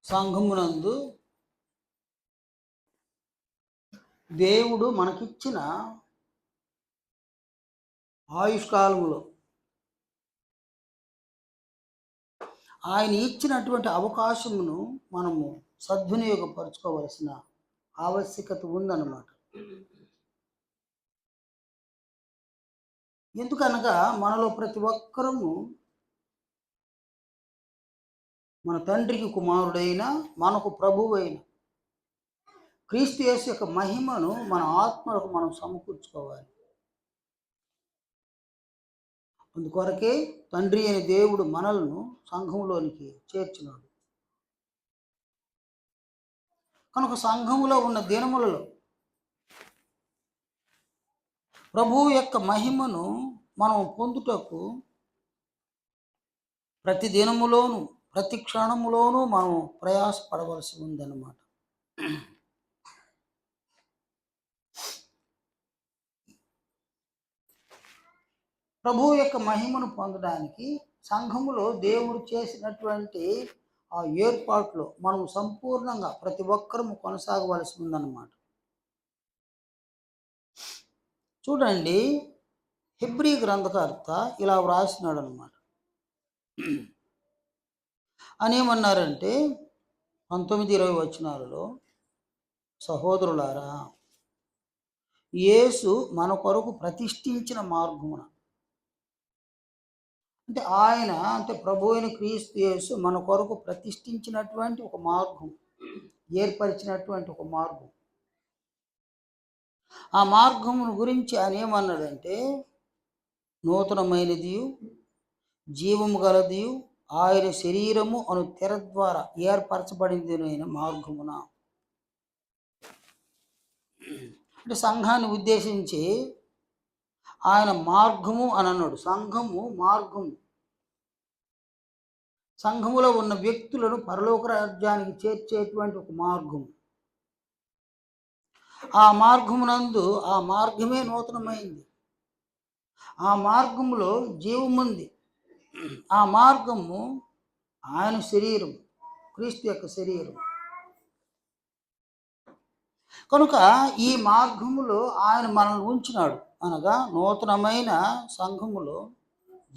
సంఘమునందు దేవుడు మనకిచ్చిన ఆయుష్కాలములో ఆయన ఇచ్చినటువంటి అవకాశమును మనము సద్వినియోగపరచుకోవలసిన ఆవశ్యకత ఉందన్నమాట. ఎందుకనగా మనలో ప్రతి ఒక్కరము మన తండ్రికి కుమారుడైన మనకు ప్రభువైన క్రీస్తు యేసు యొక్క మహిమను మన ఆత్మలకు మనం సమకూర్చుకోవాలి. అందుకొరకే తండ్రి అయిన దేవుడు మనలను సంఘంలోనికి చేర్చినాడు. కనుక సంఘములో ఉన్న దినములలో ప్రభువు యొక్క మహిమను మనం పొందుటకు ప్రతి దినములోను ప్రతి క్షణములోనూ మనం ప్రయాసపడవలసి ఉందన్నమాట. ప్రభువు యొక్క మహిమను పొందడానికి సంఘములో దేవుడు చేసినటువంటి ఆ ఏర్పాట్లు మనం సంపూర్ణంగా ప్రతి ఒక్కరము కొనసాగవలసి ఉందన్నమాట. చూడండి, హెబ్రీ గ్రంథకర్త ఇలా వ్రాసినాడు అన్నమాట. అనేమన్నారంటే 19-20 వచనాలలో, సహోదరులారా, యేసు మన కొరకు ప్రతిష్ఠించిన మార్గమున, అంటే ప్రభు అయిన క్రీస్తు యేసు మన కొరకు ప్రతిష్ఠించినటువంటి ఒక మార్గం, ఏర్పరిచినటువంటి ఒక మార్గం. ఆ మార్గమును గురించి ఆయన ఏమన్నాడంటే, నూతనమైనది జీవము గలది ఆయన శరీరము అను తెర ద్వారా ఏర్పరచబడింది అయిన మార్గమున. అంటే సంఘాన్ని ఉద్దేశించి ఆయన మార్గము అని అన్నాడు. సంఘము మార్గము. సంఘములో ఉన్న వ్యక్తులను పరలోక రాజ్యానికి చేర్చేటువంటి ఒక మార్గం. ఆ మార్గమునందు ఆ మార్గమే నూతనమైంది. ఆ మార్గములో జీవముంది. ఆ మార్గము ఆయన శరీరం, క్రీస్తు యొక్క శరీరం. కనుక ఈ మార్గములో ఆయన మనల్ని ఉంచినాడు. అనగా నూతనమైన సంఘములో,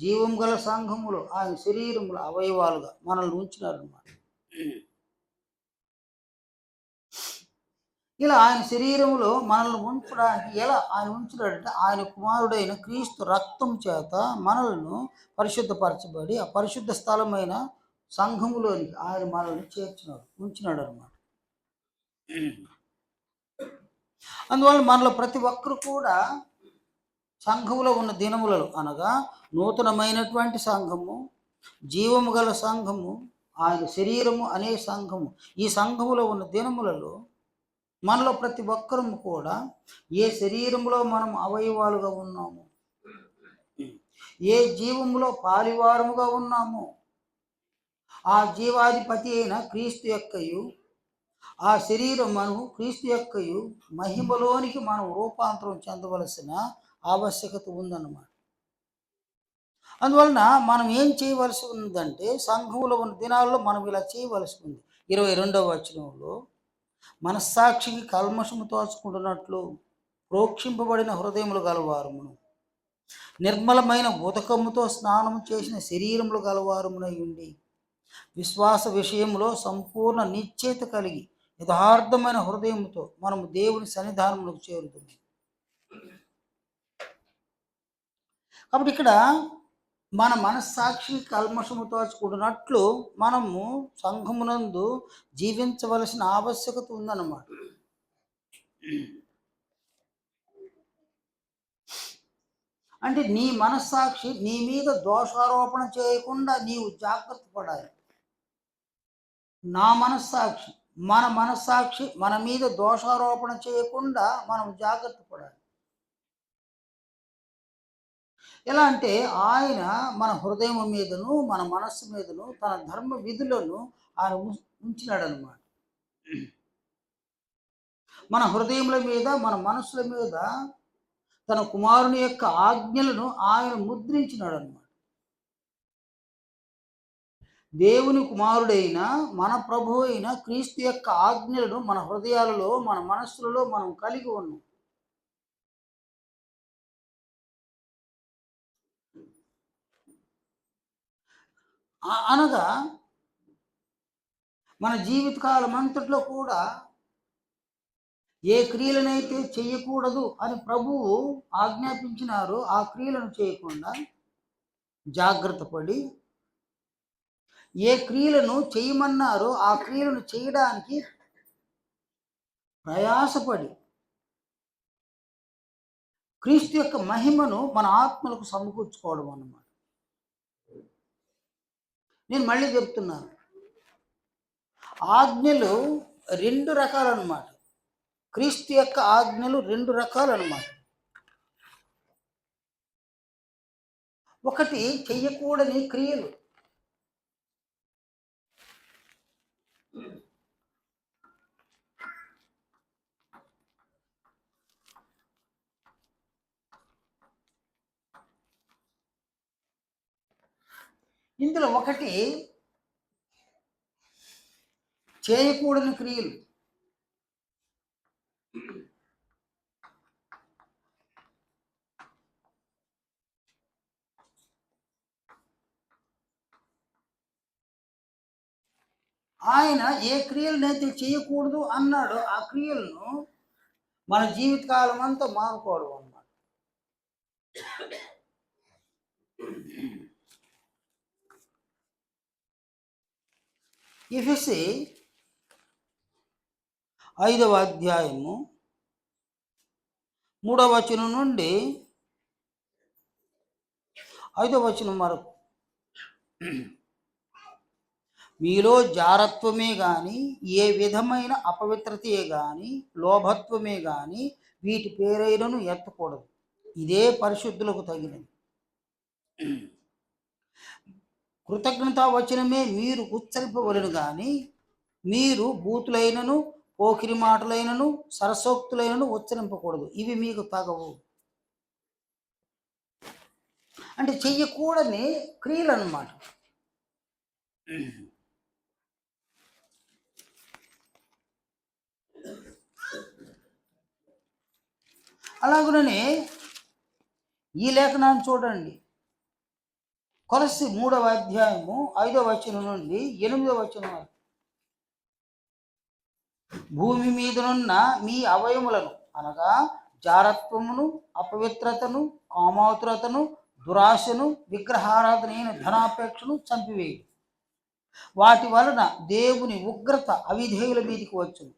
జీవం గల సంఘములో ఆయన శరీరముల అవయవాలుగా మనల్ని ఉంచినాడు అన్నమాట. ఇలా ఆయన శరీరంలో మనల్ని ఉంచడానికి ఎలా ఆయన ఉంచినాడంటే, ఆయన కుమారుడైన క్రీస్తు రక్తం చేత మనలను పరిశుద్ధపరచబడి ఆ పరిశుద్ధ స్థలమైన సంఘములోనికి ఆయన మనల్ని ఉంచినాడు అన్నమాట. అందువల్ల మనలో ప్రతి ఒక్కరు కూడా సంఘములో ఉన్న దినములలో, అనగా నూతనమైనటువంటి సంఘము, జీవము గల సంఘము, ఆయన శరీరము అనే సంఘము, ఈ సంఘములో ఉన్న దినములలో మనలో ప్రతి ఒక్కరము కూడా ఏ శరీరంలో మనం అవయవాలుగా ఉన్నాము, ఏ జీవములో పాలివారముగా ఉన్నాము, ఆ జీవాధిపతి అయిన క్రీస్తు యొక్కయు ఆ శరీరం మనం క్రీస్తు యొక్కయు మహిమలోనికి మనం రూపాంతరం చెందవలసిన ఆవశ్యకత ఉందన్నమాట. అందువలన మనం ఏం చేయవలసి ఉందంటే, సంఘంలో ఉన్న దినాల్లో మనం ఇలా చేయవలసి ఉంది. 22వ వచనంలో, మనస్సాక్షికి కల్మషము తోచుకుంటున్నట్లు ప్రోక్షింపబడిన హృదయములు గలవారమును, నిర్మలమైన ఉదకముతో స్నానం చేసిన శరీరములు గలవారమునై ఉండి, విశ్వాస విషయంలో సంపూర్ణ నిశ్చయిత కలిగి యథార్థమైన హృదయంతో మనము దేవుని సన్నిధానములకు చేరుతుంది. కాబట్టి ఇక్కడ మన మనస్సాక్షి కల్మషము తోచుకుంటున్నట్లు మనము సంఘమునందు జీవించవలసిన ఆవశ్యకత ఉందన్నమాట. అంటే నీ మనస్సాక్షి నీ మీద దోషారోపణ చేయకుండా నీవు జాగ్రత్త పడాలి. మన మనస్సాక్షి మన మీద దోషారోపణ చేయకుండా మనం జాగ్రత్త పడాలి. ఎలా అంటే, ఆయన మన హృదయం మీదను మన మనస్సు మీదను తన ధర్మ విధులను ఆయన ఉంచినాడు అన్నమాట. మన హృదయముల మీద మన మనస్సుల మీద తన కుమారుని యొక్క ఆజ్ఞలను ఆయన ముద్రించినాడు అన్నమాట. దేవుని కుమారుడైన మన ప్రభు అయిన క్రీస్తు యొక్క ఆజ్ఞలను మన హృదయాలలో, మన మనస్సులలో మనం కలిగి ఉన్నాం. అనగా మన జీవితకాలం అంతట్లో కూడా ఏ క్రియలనైతే చేయకూడదు అని ప్రభువు ఆజ్ఞాపించినారో ఆ క్రియలను చేయకుండా జాగ్రత్త పడి, ఏ క్రియలను చేయమన్నారో ఆ క్రియలను చేయడానికి ప్రయాసపడి క్రీస్తు యొక్క మహిమను మన ఆత్మలకు సమకూర్చుకోవడం అన్నమాట. నేను మళ్ళీ చెప్తున్నాను, ఆజ్ఞలు రెండు రకాలన్నమాట. క్రీస్తు యొక్క ఆజ్ఞలు రెండు రకాలన్నమాట. ఒకటి చెయ్యకూడని క్రియలు. ఇందులో ఒకటి చేయకూడని క్రియలు. ఆయన ఏ క్రియలనైతే చేయకూడదు అన్నాడో ఆ క్రియలను మన జీవితకాలం అంతా మానుకోవడం అన్నమాట. ఎఫెసీ 5వ అధ్యాయము 3వ వచనం నుండి 5వ వచనం వరకు, మీలో జారత్వమే గాని, ఏ విధమైన అపవిత్రతే గాని, లోభత్వమే గాని వీటి పేరైనను ఎత్తకూడదు. ఇదే పరిశుద్ధులకు తగినది. కృతజ్ఞతా వచనమే మీరు ఉచ్చరింపవలను గాని, మీరు బూతులైనను, పోకిరి మాటలైనను, సరసోక్తులైనను ఉచ్చరింపకూడదు. ఇవి మీకు తగవు. అంటే చెయ్యకూడని క్రియలు అన్నమాట. అలాగుననే ఈ లేఖనాన్ని చూడండి. కొలస్సీ 3వ అధ్యాయము 5వ వచనం నుండి 8వ వచనం వరకు, భూమి మీదనున్న మీ అవయములను అనగా జారత్వమును, అపవిత్రతను, కామాతురతను, దురాశను, విగ్రహారాధనైన ధనాపేక్షను చంపివేయి. వాటి వలన దేవుని ఉగ్రత అవిధేయుల మీదకి వచ్చును.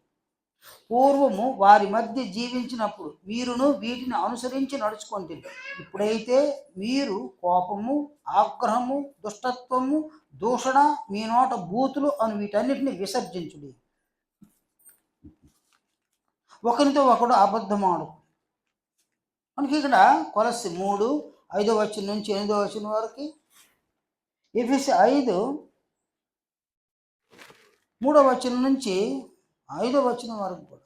పూర్వము వారి మధ్య జీవించినప్పుడు మీరును వీటిని అనుసరించి నడుచుకుంటుంది. ఇప్పుడైతే మీరు కోపము, ఆగ్రహము, దుష్టత్వము, దూషణ, మీ నోట బూతులు అని వీటన్నిటిని విసర్జించుడి. ఒకరితో ఒకడు అబద్ధమాడు. మనకి ఇక్కడ కొలస్సీ 3 5వ వచనం నుంచి 8వ వచనం వరకు, ఎఫెసీ 5 3వ వచనం నుంచి 5వ వచనం వరకు కూడా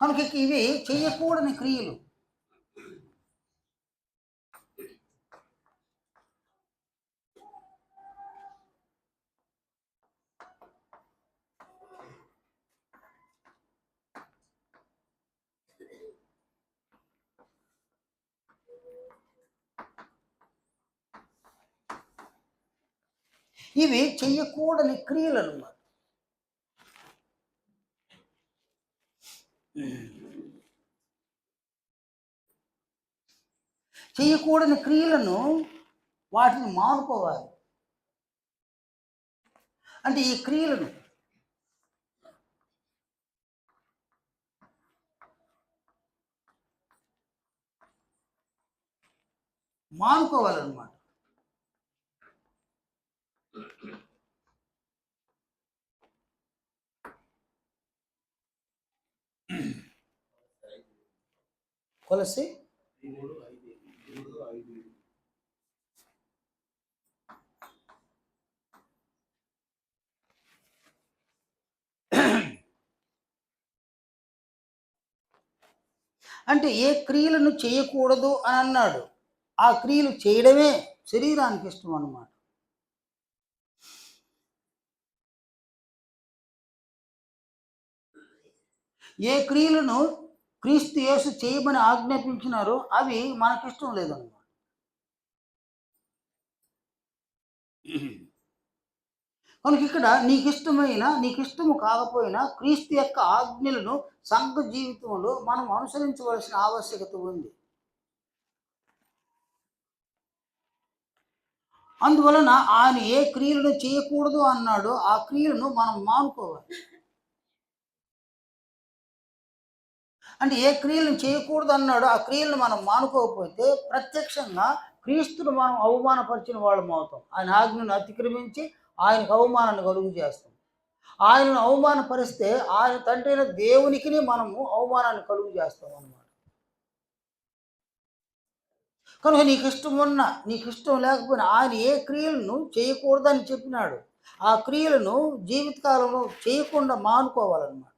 మనకి ఇవి చెయ్యకూడని క్రియలు. ఇవి చెయ్యకూడని క్రియలు అన్నమాట. చెయ్యకూడని క్రియలను వాటిని మానుకోవాలి. అంటే ఈ క్రియలను మానుకోవాలన్నమాట. కొలస్సీ అంటే ఏ క్రియలను చేయకూడదు అని అన్నాడు, ఆ క్రియలు చేయడమే శరీరానికి ఇష్టం అన్నమాట. ఏ క్రియలను క్రీస్తు యేసు చేయమని ఆజ్ఞాపించినారో అవి మనకిష్టం లేదన్నమాట. కనుక ఇక్కడ నీకు ఇష్టము కాకపోయినా క్రీస్తు యొక్క ఆజ్ఞలను సంఘ జీవితంలో మనం అనుసరించవలసిన ఆవశ్యకత ఉంది. అందువలన ఆయన ఏ క్రియలను చేయకూడదు అన్నాడో ఆ క్రియలను మనం మానుకోవాలి. అంటే ఏ క్రియలను చేయకూడదు అన్నాడో ఆ క్రియలను మనం మానుకోకపోతే ప్రత్యక్షంగా క్రీస్తును మనం అవమానపరిచిన వాళ్ళం అవుతాం. ఆయన ఆజ్ఞను అతిక్రమించి ఆయనకు అవమానాన్ని కలుగు చేస్తాం. ఆయనను అవమానపరిస్తే ఆయన తండ్రి అయిన దేవునికి మనము అవమానాన్ని కలుగు చేస్తాం అన్నమాట. కనుక నీకు ఇష్టం లేకపోయినా ఆయన ఏ క్రియలను చేయకూడదని చెప్పినాడు ఆ క్రియలను జీవితకాలంలో చేయకుండా మానుకోవాలన్నమాట.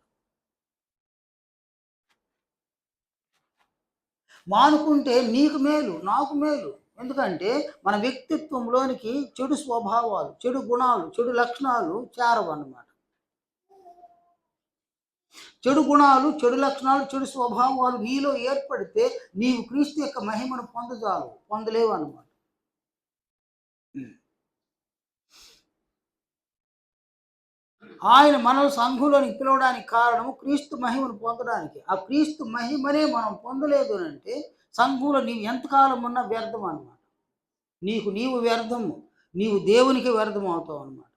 మానుకుంటే నీకు మేలు, నాకు మేలు. ఎందుకంటే మన వ్యక్తిత్వంలోనికి చెడు స్వభావాలు, చెడు గుణాలు, చెడు లక్షణాలు చేరవన్నమాట. చెడు గుణాలు, చెడు లక్షణాలు, చెడు స్వభావాలు నీలో ఏర్పడితే నీవు క్రీస్తు యొక్క మహిమను పొందలేవు అన్నమాట. ఆయన మనం సంఘంలోనికి పిలవడానికి కారణము క్రీస్తు మహిమను పొందడానికి. ఆ క్రీస్తు మహిమనే మనం పొందలేదు అంటే సంఘంలో నీవు ఎంతకాలం ఉన్నా వ్యర్థం అన్నమాట. నీవు వ్యర్థము, నీవు దేవునికి వ్యర్థం అవుతావు అన్నమాట.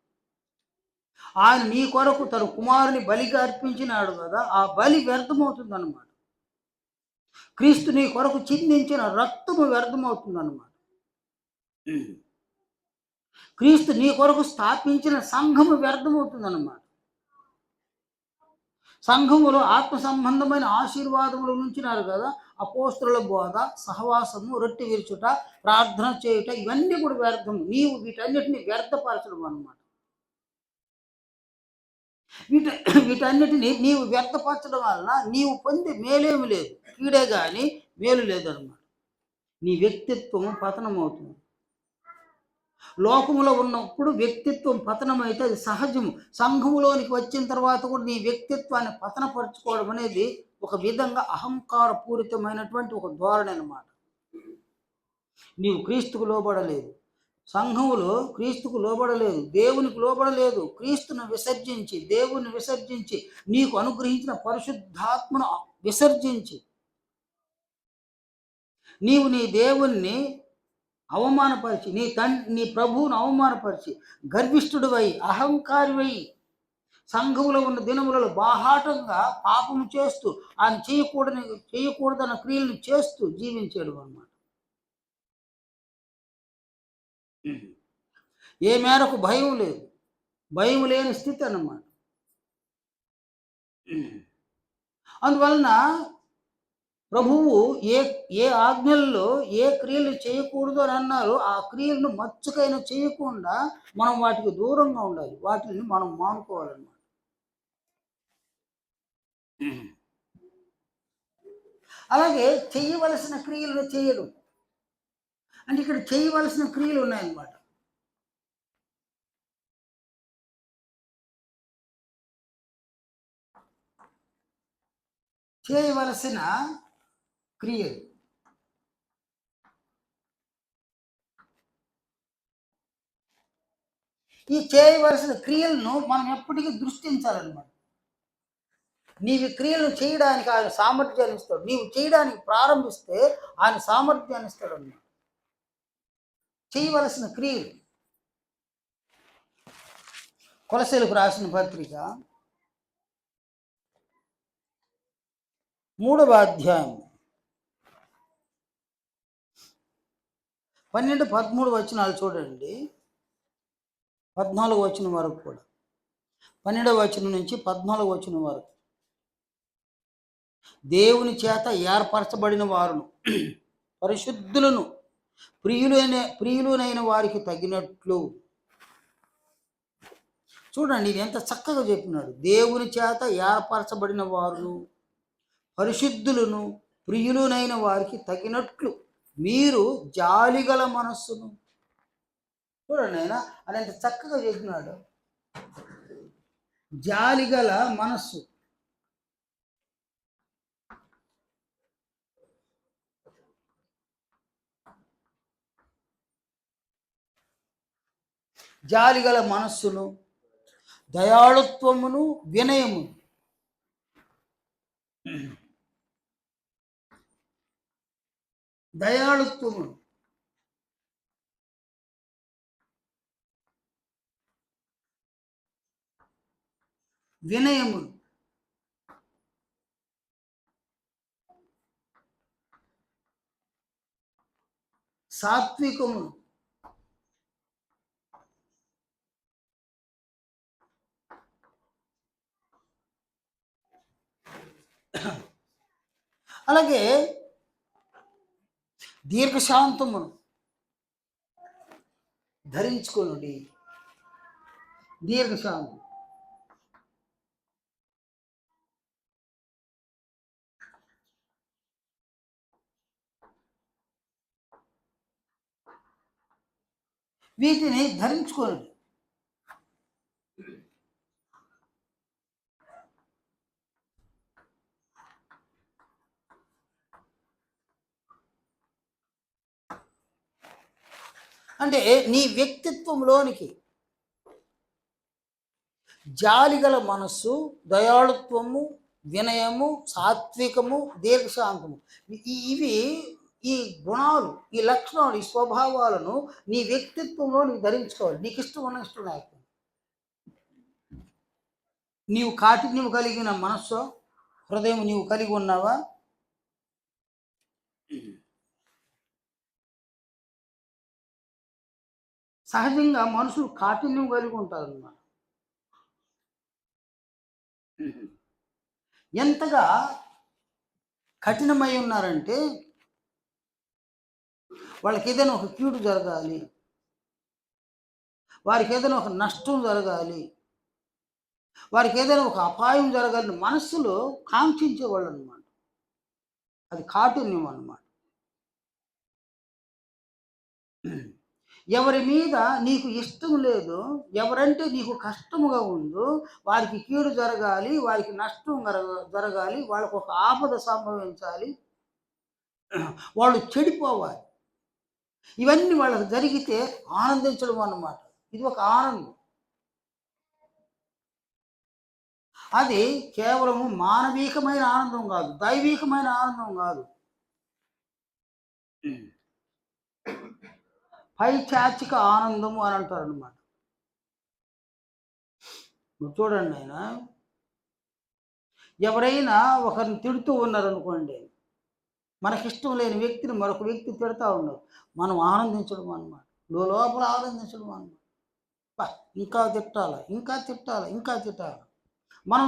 ఆయన నీ కొరకు తన కుమారుని బలిగా అర్పించినాడు కదా, ఆ బలి వ్యర్థమవుతుంది అన్నమాట. క్రీస్తు నీ కొరకు చిందించిన రక్తము వ్యర్థమవుతుంది అన్నమాట. క్రీస్తు నీ కొరకు స్థాపించిన సంఘము వ్యర్థమవుతుంది అన్నమాట. సంఘములో ఆత్మ సంబంధమైన ఆశీర్వాదములు ఉంచినారు కదా, అపోస్తలుల బోధ, సహవాసము, రొట్టె విరుచుట, ప్రార్థన చేయుట, ఇవన్నీ కూడా వ్యర్థము. నీవు వీటన్నిటిని వ్యర్థపరచడం అన్నమాట. వీటన్నిటిని నీవు వ్యర్థపరచడం వలన నీవు పొందే మేలేమి లేదు, కీడే కానీ మేలు లేదన్నమాట. నీ వ్యక్తిత్వం పతనమవుతుంది. లోకములో ఉన్నప్పుడు వ్యక్తిత్వం పతనమైతే అది సహజము. సంఘములోనికి వచ్చిన తర్వాత కూడా నీ వ్యక్తిత్వాన్ని పతనపరుచుకోవడం అనేది ఒక విధంగా అహంకారపూరితమైనటువంటి ఒక ధోరణి అన్నమాట. నీవు క్రీస్తుకు లోబడలేదు, సంఘములో క్రీస్తుకు లోబడలేదు, దేవునికి లోబడలేదు. క్రీస్తును విసర్జించి, దేవుని విసర్జించి, నీకు అనుగ్రహించిన పరిశుద్ధాత్మను విసర్జించి నీవు నీ దేవుణ్ణి అవమానపరిచి, నీ ప్రభువును అవమానపరిచి, గర్విష్ఠుడివై, అహంకారివై, సంఘములో ఉన్న దినములలో బాహాటంగా పాపము చేస్తూ ఆయన చేయకూడదన్న క్రియలను చేస్తూ జీవించాడు అన్నమాట. ఏ మేరకు భయం లేని స్థితి అన్నమాట. అందువలన ప్రభువు ఏ ఆజ్ఞల్లో ఏ క్రియలు చేయకూడదు అని అన్నారో ఆ క్రియలను మచ్చుకైనా చేయకుండా మనం వాటికి దూరంగా ఉండాలి, వాటిని మనం మానుకోవాలన్నమాట. అలాగే చేయవలసిన క్రియలను చేయడం అంటే ఇక్కడ చేయవలసిన క్రియలు ఉన్నాయన్నమాట. చేయవలసిన క్రియలు ఈ చేయవలసిన క్రియలను మనం ఎప్పటికీ దృష్టించాలన్నమాట. నీవు క్రియలను చేయడానికి ఆయన సామర్థ్యాన్ని ఇస్తాడు. నీవు చేయడానికి ప్రారంభిస్తే ఆయన సామర్థ్యాన్ని ఇస్తాడు అన్నమాట. చేయవలసిన క్రియలు కొలసీలకు రాసిన పత్రిక 3వ అధ్యాయం 12-13 వచనాలు చూడండి. 14వ వచనం వరకు కూడా, 12వ వచనం నుంచి 14వ వచనం వరకు. దేవుని చేత ఏర్పరచబడిన వారును, పరిశుద్ధులను, ప్రియులైన వారికి తగినట్లు. చూడండి ఇది ఎంత చక్కగా చెప్పినాడు. దేవుని చేత ఏర్పరచబడిన వారును, పరిశుద్ధులను, ప్రియులునైన వారికి తగినట్లు మీరు జాలిగల మనస్సును, చూడండి ఆయన ఆయన ఎంత చక్కగా చెప్పినాడు. జాలిగల మనస్సు, జాలిగల మనస్సును, దయాళుత్వమును, వినయము. దయాళుత్వమును, వినయమును, సాత్వికమును. అలాగే దీర్ఘశాంతమును ధరించుకొనుడి. దీర్ఘశాంతం. వీటిని ధరించుకోండి. అంటే నీ వ్యక్తిత్వంలోనికి జాలిగల మనస్సు, దయాళుత్వము, వినయము, సాత్వికము, దీర్ఘశాంతము, ఇవి ఈ గుణాలు, ఈ లక్షణాలు, ఈ స్వభావాలను నీ వ్యక్తిత్వంలో నీకు ధరించుకోవాలి. నీకు ఇష్టం ఉన్న ఇష్టం లేకపోతే నీవు కాఠిన్యము కలిగిన మనస్సు, హృదయం నీవు కలిగి ఉన్నావా? సహజంగా మనుషులు కాఠిన్యం కలిగి ఉంటారు అన్నమాట. ఎంతగా కఠినమై ఉన్నారంటే వాళ్ళకి ఏదైనా ఒక కీడు జరగాలి, వారికి ఏదైనా ఒక నష్టం జరగాలి, వారికి ఏదైనా ఒక అపాయం జరగాలని మనస్సులో కాంక్షించేవాళ్ళు అనమాట. అది కాఠిన్యం అన్నమాట. ఎవరి మీద నీకు ఇష్టం లేదు, ఎవరంటే నీకు కష్టముగా ఉందో వారికి కీడు జరగాలి, వారికి నష్టం జరగాలి, వాళ్ళకు ఒక ఆపద సంభవించాలి, వాళ్ళు చెడిపోవాలి, ఇవన్నీ వాళ్ళకి జరిగితే ఆనందించడం అన్నమాట. ఇది ఒక ఆనందం. అది కేవలము మానవీకమైన ఆనందం కాదు, దైవీకమైన ఆనందం కాదు, పైచాచిక ఆనందము అని అంటారు అనమాట. చూడండి ఆయన, ఎవరైనా ఒకరిని తిడుతూ ఉన్నారనుకోండి, మనకిష్టం లేని వ్యక్తిని మరొక వ్యక్తి తిడతా ఉన్నారు, మనం ఆనందించడం అన్నమాట, లోపల ఆనందించడం అన్నమాట. ఇంకా తిట్టాలి, ఇంకా తిట్టాలి, ఇంకా తిట్టాలి. మనం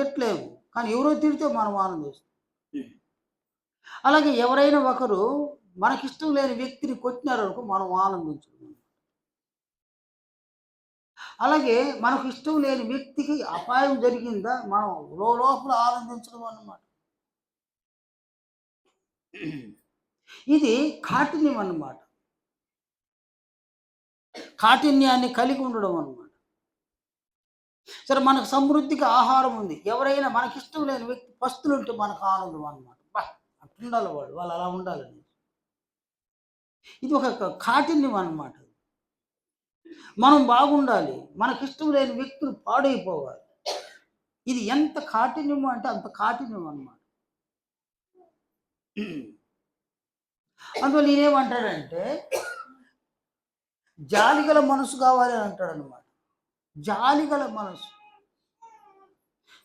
తిట్టలేము, కానీ ఎవరో తిడితే మనం ఆనందిస్తాం. అలాగే ఎవరైనా ఒకరు మనకిష్టం లేని వ్యక్తిని కొట్టినారనుకో మనం ఆనందించడం. అలాగే మనకు ఇష్టం లేని వ్యక్తికి అపాయం జరిగిందా మనం లోపల ఆనందించడం అన్నమాట. ఇది కాఠిన్యం అన్నమాట, కాఠిన్యాన్ని కలిగి ఉండడం అన్నమాట. సరే, మనకు సమృద్ధిగా ఆహారం ఉంది, ఎవరైనా మనకిష్టం లేని వ్యక్తి పస్తులు ఉంటే మనకు ఆనందం అన్నమాట. అట్లుండాలి, వాళ్ళు అలా ఉండాలని. ఇది ఒక కాఠిన్యం అన్నమాట. మనం బాగుండాలి, మనకిష్టం లేని వ్యక్తులు పాడైపోవాలి. ఇది ఎంత కాఠిన్యము అంటే అంత కాఠిన్యం అన్నమాట. అందువల్ల నేనేమంటాడంటే జాలిగల మనసు కావాలి అని అంటాడు అనమాట. జాలిగల మనసు.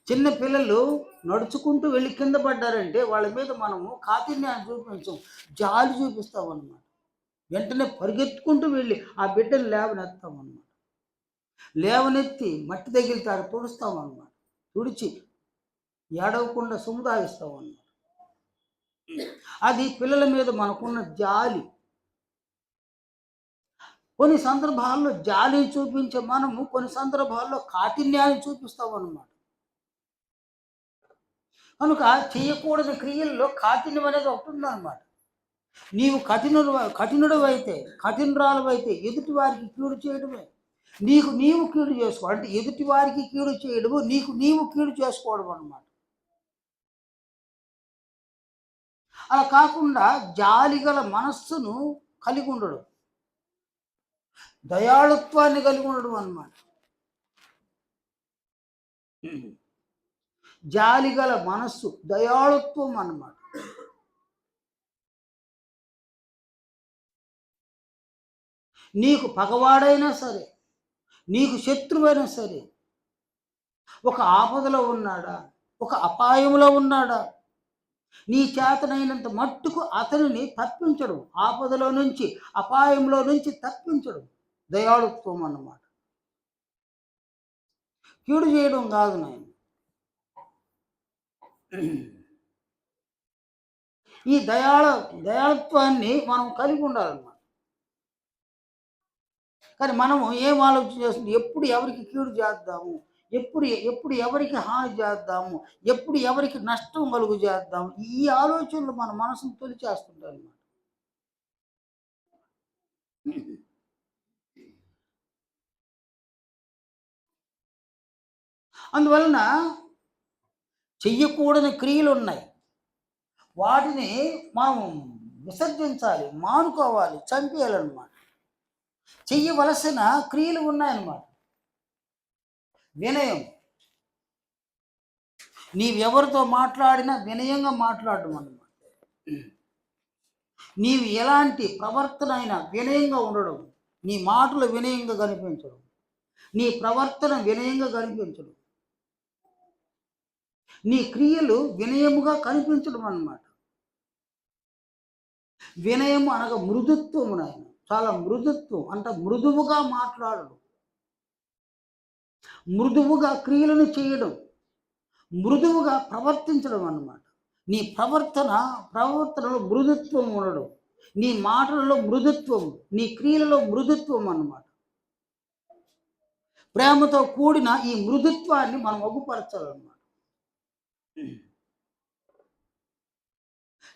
చిన్న పిల్లలు నడుచుకుంటూ వెళ్ళి కింద పడ్డారంటే వాళ్ళ మీద మనము కాఠిన్యాన్ని చూపించాం, జాలి చూపిస్తాం అన్నమాట. వెంటనే పరిగెత్తుకుంటూ వెళ్ళి ఆ బిడ్డను లేవనెత్తాం అన్నమాట. లేవనెత్తి మట్టి తగిలితే తుడుస్తాం అన్నమాట. తుడిచి ఏడవకుండా సముదాయిస్తాం అన్నమాట. అది పిల్లల మీద మనకున్న జాలి. కొన్ని సందర్భాల్లో జాలి చూపించే మనము కొన్ని సందర్భాల్లో కాఠిన్యాన్ని చూపిస్తాం అన్నమాట. కనుక చేయకూడని క్రియల్లో కాఠిన్యం అనేది ఒకటి ఉందన్నమాట. నీవు కఠినుడవైతే కఠినరాలువైతే ఎదుటి వారికి కీడు చేయడమే. నీవు కీడు చేసుకో అంటే ఎదుటి వారికి కీడు చేయడము, నీవు కీడు చేసుకోవడం అన్నమాట. అలా కాకుండా జాలిగల మనస్సును కలిగి ఉండడు, దయాళుత్వాన్ని కలిగి ఉండడం అన్నమాట. జాలిగల మనస్సు, దయాళుత్వం అన్నమాట. నీకు పగవాడైనా సరే, నీకు శత్రువైనా సరే, ఒక ఆపదలో ఉన్నాడా, ఒక అపాయంలో ఉన్నాడా, నీ చేతనైనంత మట్టుకు అతనిని తప్పించడం, ఆపదలో నుంచి అపాయంలో నుంచి తప్పించడం దయాళుత్వం అన్నమాట. కీడు చేయడం కాదు నాయన. ఈ దయాళుత్వాన్ని మనం కలిగి ఉండాలన్నమాట. కానీ మనము ఏం ఆలోచన చేస్తుంది, ఎప్పుడు ఎవరికి కీడు చేద్దాము, ఎప్పుడు ఎవరికి హాని చేద్దాము, ఎప్పుడు ఎవరికి నష్టం కలుగు చేద్దాము, ఈ ఆలోచనలు మన మనసును తొలిచేస్తుంటాయి అన్నమాట. అందువలన చెయ్యకూడని క్రియలు ఉన్నాయి, వాటిని మనం విసర్జించాలి, మానుకోవాలి, చంపేయాలన్నమాట. చెయ్యవలసిన క్రియలు ఉన్నాయన్నమాట. వినయం, నీవెవరితో మాట్లాడినా వినయంగా మాట్లాడడం అన్నమాట. నీవు ఎలాంటి ప్రవర్తన అయినా వినయంగా ఉండడం, నీ మాటలు వినయంగా కనిపించడం, నీ ప్రవర్తన వినయంగా కనిపించడం, నీ క్రియలు వినయముగా కనిపించడం అన్నమాట. వినయము అనగా మృదుత్వము నాయన, చాలా మృదుత్వం అంటే మృదువుగా మాట్లాడడం, మృదువుగా క్రియలను చేయడం, మృదువుగా ప్రవర్తించడం అన్నమాట. నీ ప్రవర్తనలో మృదుత్వం ఉండడం, నీ మాటలలో మృదుత్వం, నీ క్రియలలో మృదుత్వం అన్నమాట. ప్రేమతో కూడిన ఈ మృదుత్వాన్ని మనం అగుపరచాలన్నమాట.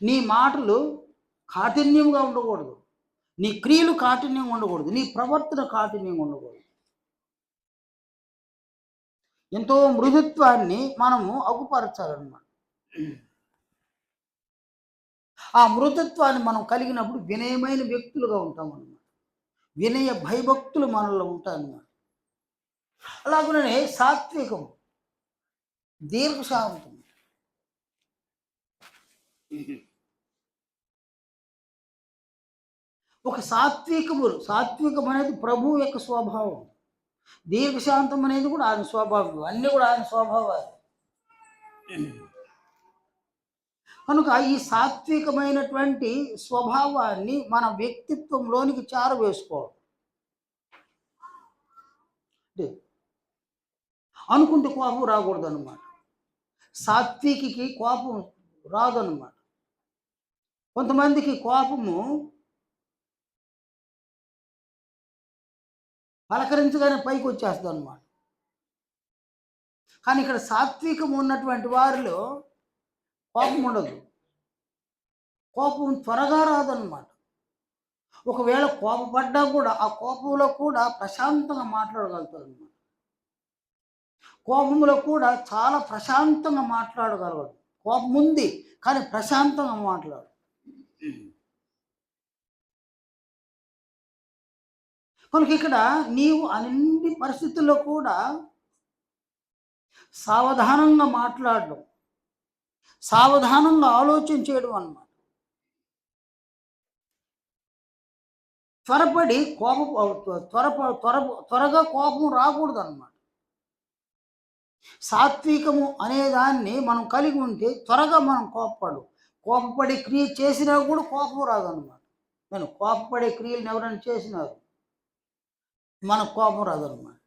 నీ మాటలు కాఠిన్యంగా ఉండకూడదు, నీ క్రియలు కాఠిన్యంగా ఉండకూడదు, నీ ప్రవర్తన కాఠిన్యంగా ఉండకూడదు. ఎంతో మృదుత్వాన్ని మనము అగుపరచాలన్నమాట. ఆ మృదుత్వాన్ని మనం కలిగినప్పుడు వినయమైన వ్యక్తులుగా ఉంటాం అన్నమాట. వినయ భయభక్తులు మనలో ఉంటాయన్నమాట. అలాగనే సాత్వికం, దీర్ఘశాంతం. ఒక సాత్వికం అనేది ప్రభువు యొక్క స్వభావం. దీర్ఘశాంతం అనేది కూడా ఆయన స్వభావం, అన్నీ కూడా ఆయన స్వభావాలు. కనుక ఈ సాత్వికమైనటువంటి స్వభావాన్ని మన వ్యక్తిత్వంలోనికి చేరవేసుకోవాలి. అనుకుంటే కోపం రాకూడదు అన్నమాట. సాత్వికి కోపం రాదన్నమాట. కొంతమందికి కోపము పలకరించగానే పైకి వచ్చేస్తుంది అన్నమాట. కానీ ఇక్కడ సాత్వికం ఉన్నటువంటి వారిలో కోపం ఉండదు, కోపం త్వరగా రాదన్నమాట. ఒకవేళ కోపపడ్డా కూడా ఆ కోపంలో కూడా ప్రశాంతంగా మాట్లాడగలుగుతారు అన్నమాట. కోపంలో కూడా చాలా ప్రశాంతంగా మాట్లాడగలగదు. కోపం ఉంది కానీ ప్రశాంతంగా మాట్లాడు. కనుక ఇక్కడ నీవు అన్ని పరిస్థితుల్లో కూడా సావధానంగా మాట్లాడడం, సావధానంగా ఆలోచన చేయడం అన్నమాట. త్వరపడి త్వరగా కోపం రాకూడదు అన్నమాట. సాత్వికము అనేదాన్ని మనం కలిగి ఉంటే త్వరగా మనం కోపపడి క్రియ చేసినా కూడా కోపం రాదన్నమాట. నేను కోపపడే క్రియలను ఎవరైనా చేసినారు, మనకు కోపం రాదన్నమాట.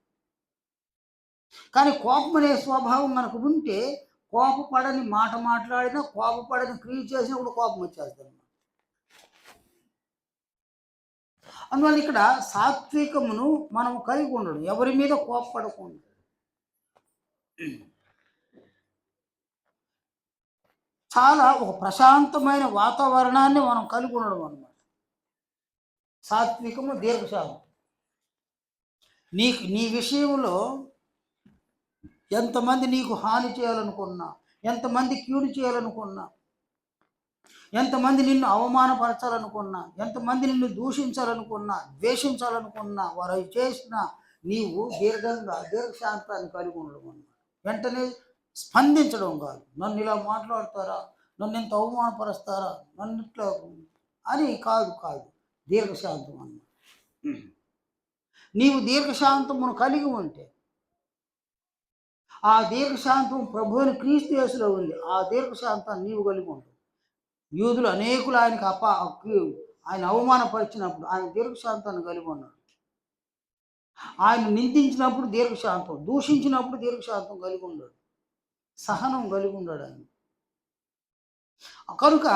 కానీ కోపం అనే స్వభావం మనకు ఉంటే కోపపడని మాట మాట్లాడినా, కోపపడని క్రియ చేసినా కూడా కోపం వచ్చేస్తుంది అన్నమాట. అందువల్ల ఇక్కడ సాత్వికమును మనం కలిగి ఉండడం, ఎవరి మీద కోపపడకుండా. చాలా ఒక ప్రశాంతమైన వాతావరణాన్ని మనం కలిగి ఉండడం అన్నమాట. సాత్వికము, దీర్ఘశాంతం. నీ విషయంలో ఎంతమంది నీకు హాని చేయాలనుకున్నా, ఎంతమంది కీడు చేయాలనుకున్నా, ఎంతమంది నిన్ను అవమానపరచాలనుకున్నా, ఎంతమంది నిన్ను దూషించాలనుకున్నా, ద్వేషించాలనుకున్నా, వారు అవి చేసినా నీవు దీర్ఘశాంతాన్ని కలిగి ఉండడం అన్నమాట. వెంటనే స్పందించడం కాదు. నన్ను ఇలా మాట్లాడతారా, నన్ను ఎంత అవమానపరుస్తారా, నన్ను ఇట్లా అని కాదు దీర్ఘశాంతం అన్నమాట. నీవు దీర్ఘశాంతమును కలిగి ఉంటే ఆ దీర్ఘశాంతం ప్రభువుని క్రీస్తు యేసులో ఉంది. ఆ దీర్ఘశాంతాన్ని నీవు కలిగి ఉంటావు. యూదులు అనేకులు ఆయన అవమానపరిచినప్పుడు ఆయన దీర్ఘశాంతాన్ని కలిగి ఉన్నాడు. ఆయన నిందించినప్పుడు దీర్ఘశాంతం, దూషించినప్పుడు దీర్ఘశాంతం కలిగి ఉన్నాడు, సహనం కలిగి ఉన్నాడు ఆయన. కనుక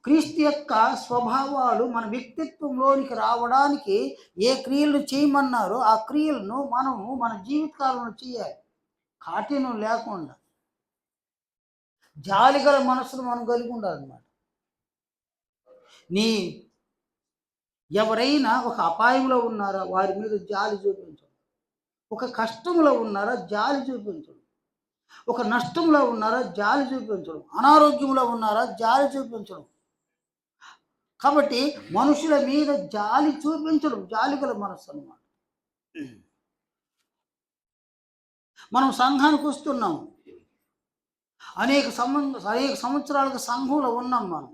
క్రీస్తు యొక్క స్వభావాలు మన వ్యక్తిత్వంలోనికి రావడానికి ఏ క్రియలను చేయమన్నారో ఆ క్రియలను మనము మన జీవితకాలంలో చేయాలి. కాఠిన్యం లేకుండా జాలిగల మనసును మనం కలిగి ఉండాలన్నమాట. ఎవరైనా ఒక అపాయంలో ఉన్నారా, వారి మీద జాలి చూపించడం. ఒక కష్టంలో ఉన్నారా, జాలి చూపించడం. ఒక నష్టంలో ఉన్నారా, జాలి చూపించడం. అనారోగ్యంలో ఉన్నారా, జాలి చూపించడం. కాబట్టి మనుషుల మీద జాలి చూపించడం జాలిగల మనస్సు అన్నమాట. మనం సంఘానికి వస్తున్నాం, అనేక సంవత్సరాలుగా సంఘంలో ఉన్నాం. మనం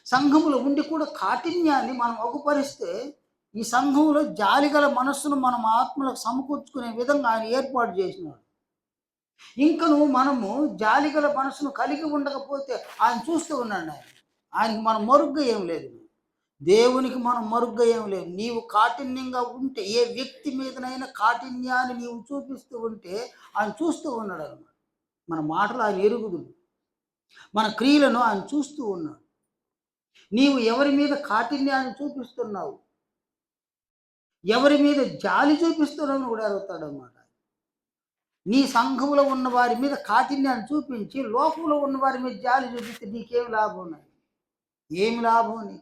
సంఘంలో ఉండి కూడా కాఠిన్యాన్ని మనం అగుపరిస్తే ఈ సంఘంలో జాలిగల మనస్సును మనం ఆత్మలకు సమకూర్చుకునే విధంగా ఆయన ఏర్పాటు చేసినాడు. ఇంకను మనము జాలిగల మనసును కలిగి ఉండకపోతే ఆయన చూస్తూ ఉన్నాడు. ఆయనకి మనం మరుగ్గా ఏం లేదు, దేవునికి మనం మరుగ్గా ఏం లేదు. నీవు కాఠిన్యంగా ఉంటే, ఏ వ్యక్తి మీదనైనా కాఠిన్యాన్ని నీవు చూపిస్తూ ఉంటే ఆయన చూస్తూ ఉన్నాడు అన్నమాట. మన మాటలు ఆయన ఎరుగుదు, మన క్రియలను ఆయన చూస్తూ ఉన్నాడు. నీవు ఎవరి మీద కాఠిన్యాన్ని చూపిస్తున్నావు, ఎవరి మీద జాలి చూపిస్తున్నావు కూడా అడుగుతాడు అన్నమాట. నీ సంఘంలో ఉన్న వారి మీద కాఠిన్యాన్ని చూపించి లోకంలో ఉన్న వారి మీద జాలి చూపిస్తే నీకేం లాభం ఉన్నది? ఏమి లాభం అని.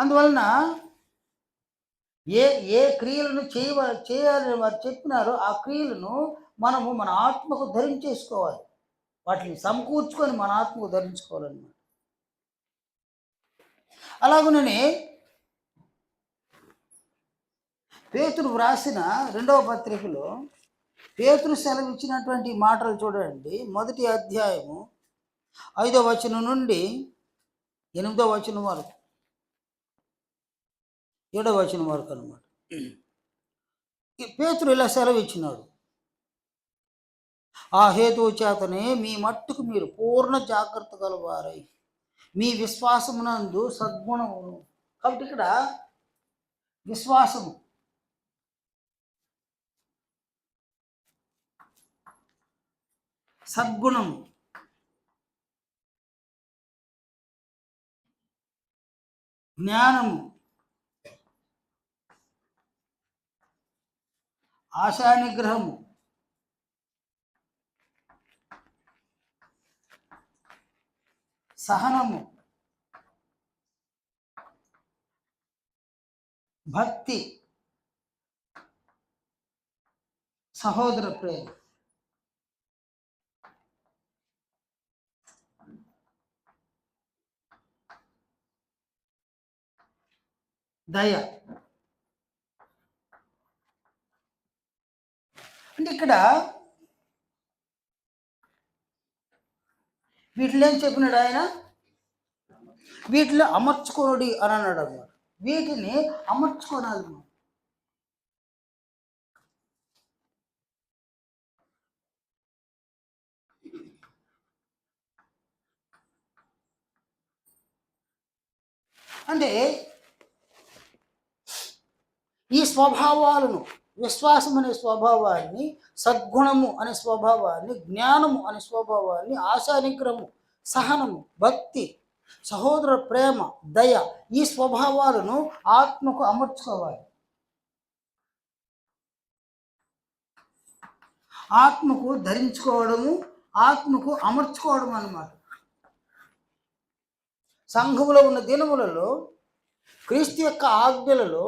అందువలన ఏ క్రియలను చేయాలని వారు చెప్పినారో ఆ క్రియలను మనము మన ఆత్మకు ధరించేసుకోవాలి. వాటిని సమకూర్చుకొని మన ఆత్మకు ధరించుకోవాలన్నమాట. అలాగనే పేతురు వ్రాసిన 2వ పత్రికలో పేతురు సెలవిచ్చినటువంటి మాటలు చూడండి. 1వ అధ్యాయము 5వ వచనం నుండి 8వ వచనం వరకు, 7వ వచనం వరకు అన్నమాట. పేతురు ఇలా సెలవిచ్చినాడు: ఆ హేతువు చేతనే మీ మట్టుకు మీరు పూర్ణ జాగ్రత్త గలవారై మీ విశ్వాసమునందు సద్గుణము. కాబట్టి ఇక్కడ విశ్వాసము, సద్గుణము, జ్ఞానము, ఆశానిగ్రహము, సహనము, భక్తి, సహోదర ప్రేమ, దయ. అంటే ఇక్కడ వీటిలో ఏం చెప్పినాడు ఆయన? వీటిలో అమర్చుకోడి అని అన్నాడు అన్నమాట. వీటిని అమర్చుకోనాలి. అంటే ఈ స్వభావాలను, విశ్వాసం అనే స్వభావాన్ని, సద్గుణము అనే స్వభావాన్ని, జ్ఞానము అనే స్వభావాన్ని, ఆశానిగ్రహము, సహనము, భక్తి, సహోదర ప్రేమ, దయ, ఈ స్వభావాలను ఆత్మకు అమర్చుకోవాలి. ఆత్మకు ధరించుకోవడము, ఆత్మకు అమర్చుకోవడం అన్నమాట. సంఘములో ఉన్న దినములలో క్రీస్తు యొక్క ఆజ్ఞలలో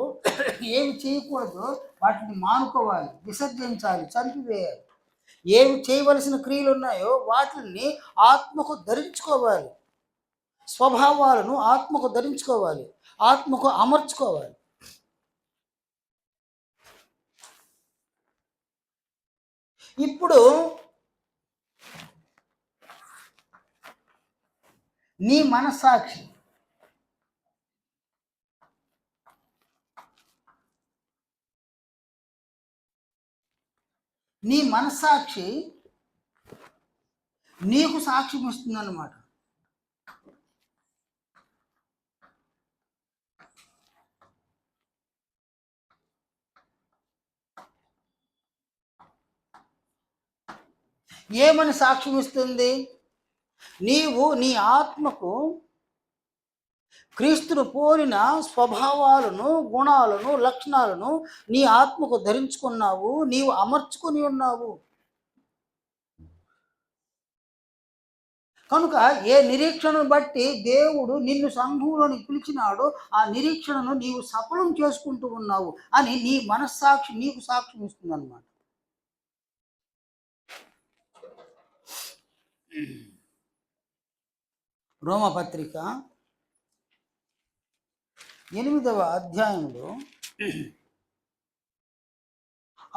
ఏమి చేయకూడదో వాటిని మానుకోవాలి, విసర్జించాలి, చంపివేయాలి. ఏమి చేయవలసిన క్రియలు ఉన్నాయో వాటిని ఆత్మకు ధరించుకోవాలి. స్వభావాలను ఆత్మకు ధరించుకోవాలి, ఆత్మకు అమర్చుకోవాలి. ఇప్పుడు నీ మనస్సాక్షి నీకు సాక్ష్యం ఇస్తుందన్నమాట. ఏమని సాక్ష్యం ఇస్తుంది? నీవు నీ ఆత్మకు క్రీస్తును పోలిన స్వభావాలను, గుణాలను, లక్షణాలను నీ ఆత్మకు ధరించుకున్నావు, నీవు అమర్చుకొని ఉన్నావు. కనుక ఏ నిరీక్షణను బట్టి దేవుడు నిన్ను సంఘంలోని పిలిచినాడో ఆ నిరీక్షణను నీవు సఫలం చేసుకుంటూ ఉన్నావు అని నీ మనస్సాక్షి నీకు సాక్ష్యం ఇస్తుందన్నమాట. రోమపత్రిక 8వ అధ్యాయంలో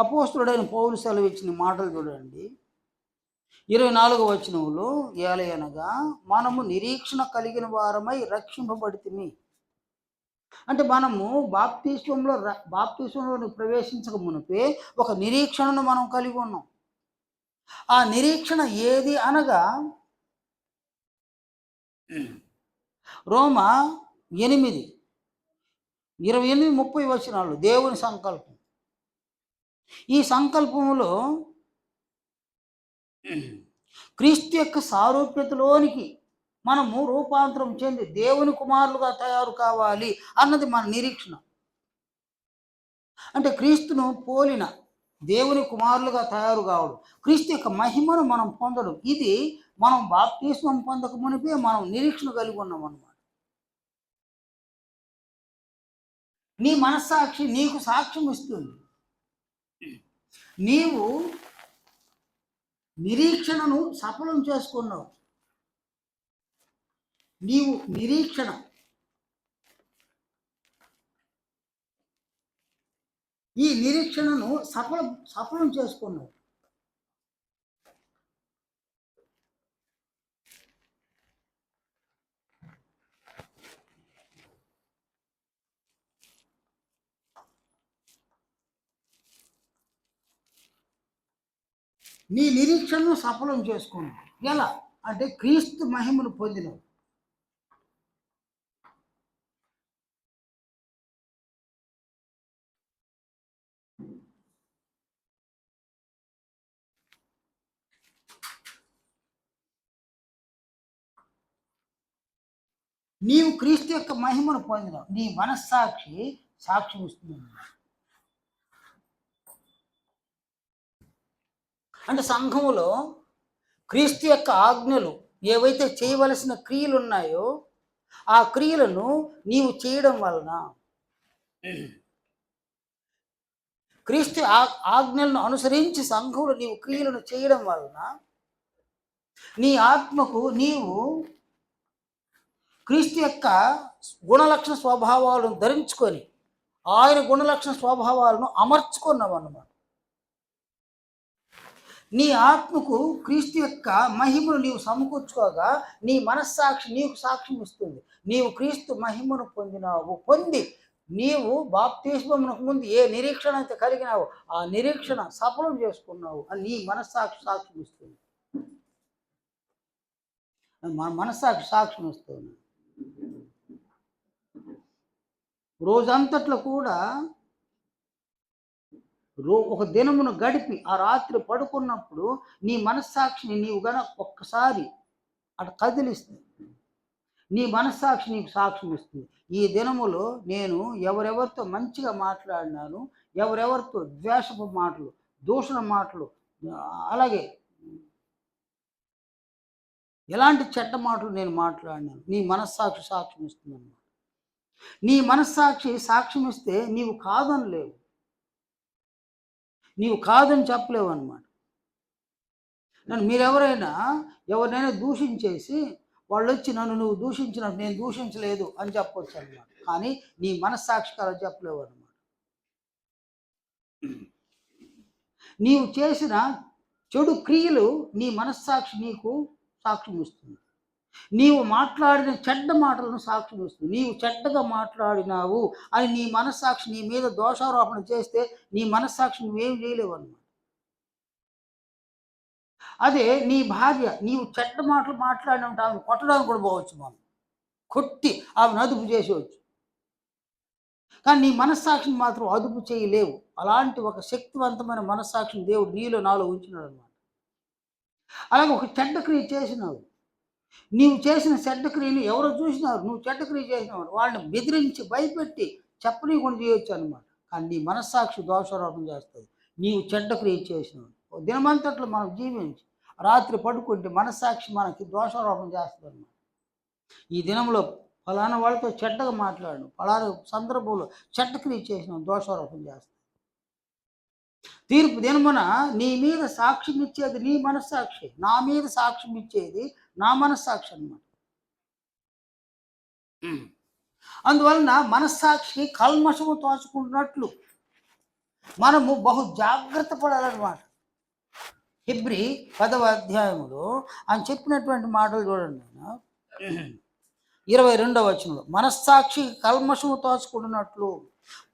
అపోస్తులుడైన పౌలు సెలవిచ్చిన మాటలు చూడండి. 24వ వచనంలో, ఏలయనగా మనము నిరీక్షణ కలిగిన వారమై రక్షింపబడితిమి. అంటే మనము బాప్తిస్మంలో ప్రవేశించక మునిపే ఒక నిరీక్షణను మనం కలిగి ఉన్నాం. ఆ నిరీక్షణ ఏది అనగా రోమ 8:28-30 వచనాలు దేవుని సంకల్పం. ఈ సంకల్పములో క్రీస్తు యొక్క సారూప్యతలోనికి మనము రూపాంతరం చెంది దేవుని కుమారులుగా తయారు కావాలి అన్నది మన నిరీక్షణ. అంటే క్రీస్తును పోలిన దేవుని కుమారులుగా తయారు కావడం, క్రీస్తు యొక్క మహిమను మనం పొందడం, ఇది మనం బాప్తిస్మం పొందక మునిపే మనం నిరీక్షణ కలిగి ఉన్నాం అన్నమాట. నీ మనస్సాక్షి నీకు సాక్ష్యం ఇస్తుంది. నీవు నిరీక్షణను సఫలం చేసుకున్నావు. నీవు ఈ నిరీక్షణను సఫలం చేసుకున్నావు. నీ నిరీక్షణను సఫలం చేసుకున్నావు. ఎలా అంటే క్రీస్తు మహిమను పొందినవు. నీవు క్రీస్తు యొక్క మహిమను పొందినావు. నీ మనస్సాక్షి సాక్ష్యం ఇస్తుంది. అంటే సంఘములో క్రీస్తు యొక్క ఆజ్ఞలు ఏవైతే చేయవలసిన క్రియలు ఉన్నాయో ఆ క్రియలను నీవు చేయడం వలన, క్రీస్తు ఆజ్ఞలను అనుసరించి సంఘంలో నీవు క్రియలను చేయడం వలన నీ ఆత్మకు నీవు క్రీస్తు యొక్క గుణలక్షణ స్వభావాలను ధరించుకొని ఆయన గుణలక్షణ స్వభావాలను అమర్చుకున్నావు అన్నమాట. నీ ఆత్మకు క్రీస్తు యొక్క మహిమను నీవు సమకూర్చుకోగా నీ మనస్సాక్షి నీకు సాక్ష్యం ఇస్తుంది. నీవు క్రీస్తు మహిమను పొంది నీవు బాప్తిస్మమునకు ముందు ఏ నిరీక్షణ అయితే కలిగినావో ఆ నిరీక్షణ సఫలం చేసుకున్నావు అని నీ మనస్సాక్షి సాక్ష్యం ఇస్తుంది. మన మనస్సాక్షి సాక్ష్యం ఇస్తుంది. రోజంతట్లో కూడా ఒక దినమును గడిపి ఆ రాత్రి పడుకున్నప్పుడు నీ మనస్సాక్షిని నీవు గన ఒక్కసారి అటు కదిలిస్తుంది. నీ మనస్సాక్షి నీకు సాక్ష్యం ఇస్తుంది. ఈ దినములో నేను ఎవరెవరితో మంచిగా మాట్లాడినాను, ఎవరెవరితో ద్వేషపు మాటలు, దూషణ మాటలు, అలాగే ఎలాంటి చెడ్డ మాటలు నేను మాట్లాడినాను, నీ మనస్సాక్షి సాక్ష్యం ఇస్తుందన్నమాట. నీ మనస్సాక్షి సాక్ష్యం ఇస్తే నీవు కాదనలేవు, నీవు కాదని చెప్పలేవు అన్నమాట. నన్ను మీరెవరైనా ఎవరినైనా దూషించేసి వాళ్ళు వచ్చి నన్ను నువ్వు దూషించినట్టు నేను దూషించలేదు అని చెప్పవచ్చు అన్నమాట. కానీ నీ మనస్సాక్షికి అలా చెప్పలేవు అన్నమాట. నీవు చేసిన చెడు క్రియలు నీ మనస్సాక్షి నీకు సాక్ష్యం ఇస్తుంది. నీవు మాట్లాడిన చెడ్డ మాటలను సాక్ష్యం ఇస్తుంది. నీవు చెడ్డగా మాట్లాడినావు అని నీ మనస్సాక్షి నీ మీద దోషారోపణ చేస్తే నీ మనస్సాక్షి నువ్వేం చేయలేవు అన్నమాట. అదే నీ భార్య నీవు చెడ్డ మాటలు మాట్లాడిన ఆమెను కొట్టడానికి కూడా పోవచ్చు, మనం కొట్టి ఆమెను అదుపు చేసేవచ్చు. కానీ నీ మనస్సాక్షిని మాత్రం అదుపు చేయలేవు. అలాంటి ఒక శక్తివంతమైన మనస్సాక్షిని దేవుడు నీలో నాలో ఉంచినాడు అన్నమాట. అలాగే ఒక చెడ్డ క్రియ చేసినావు, నీవు చేసిన చెడ్డ క్రియని ఎవరో చూసినారు, నువ్వు చెడ్డ క్రియ చేసినావు, వాళ్ళని బెదిరించి భయపెట్టి చెప్పనీయకుండా చేయొచ్చు అనమాట. కానీ నీ మనస్సాక్షి దోషారోపణ చేస్తుంది, నీవు చెడ్డ క్రియ చేసినావు. దినమంతట్లో మనం జీవించి రాత్రి పడుకుంటే మనస్సాక్షి మనకి దోషారోపణ చేస్తుంది అన్నమాట. ఈ దినంలో ఫలానా వాళ్ళతో చెడ్డగా మాట్లాడను, ఫలానా సందర్భంలో చెడ్డ క్రియ చేసిన దోషారోపణ చేస్తాను. తీర్పు దినమున నీ మీద సాక్ష్యం ఇచ్చేది నీ మనస్సాక్షి, నా మీద సాక్ష్యం ఇచ్చేది నా మనస్సాక్షి అన్నమాట. అందువలన మనస్సాక్షి కల్మషము తోచుకుంటున్నట్లు మనము బహు జాగ్రత్త పడాలన్నమాట. హెబ్రీ 10వ అధ్యాయంలో ఆయన చెప్పినటువంటి మాటలు చూడండి. 22వ వచనంలో మనస్సాక్షి కల్మషము తోచుకుంటున్నట్లు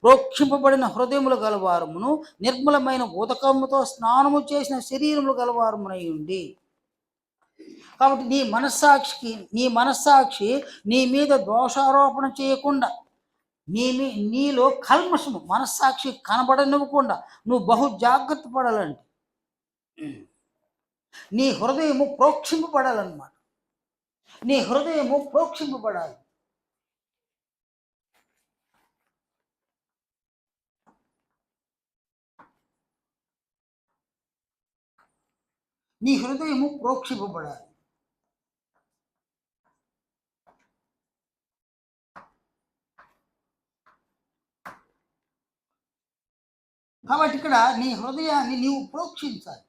ప్రోక్షింపబడిన హృదయములు గలవారమును నిర్మలమైన ఉదకముతో స్నానము చేసిన శరీరములు గలవారమునై ఉండి. కాబట్టి నీ మనస్సాక్షి నీ మీద దోషారోపణ చేయకుండా, నీలో కల్మషము మనస్సాక్షి కనబడనివ్వకుండా నువ్వు బహు జాగ్రత్త పడాలంటే నీ హృదయము ప్రోక్షింపబడాలన్నమాట. నీ హృదయము ప్రోక్షింపబడాలి. నీ హృదయము ప్రోక్షింపబడాలి. కాబట్టి ఇక్కడ నీ హృదయాన్ని నీవు ప్రోక్షించాలి.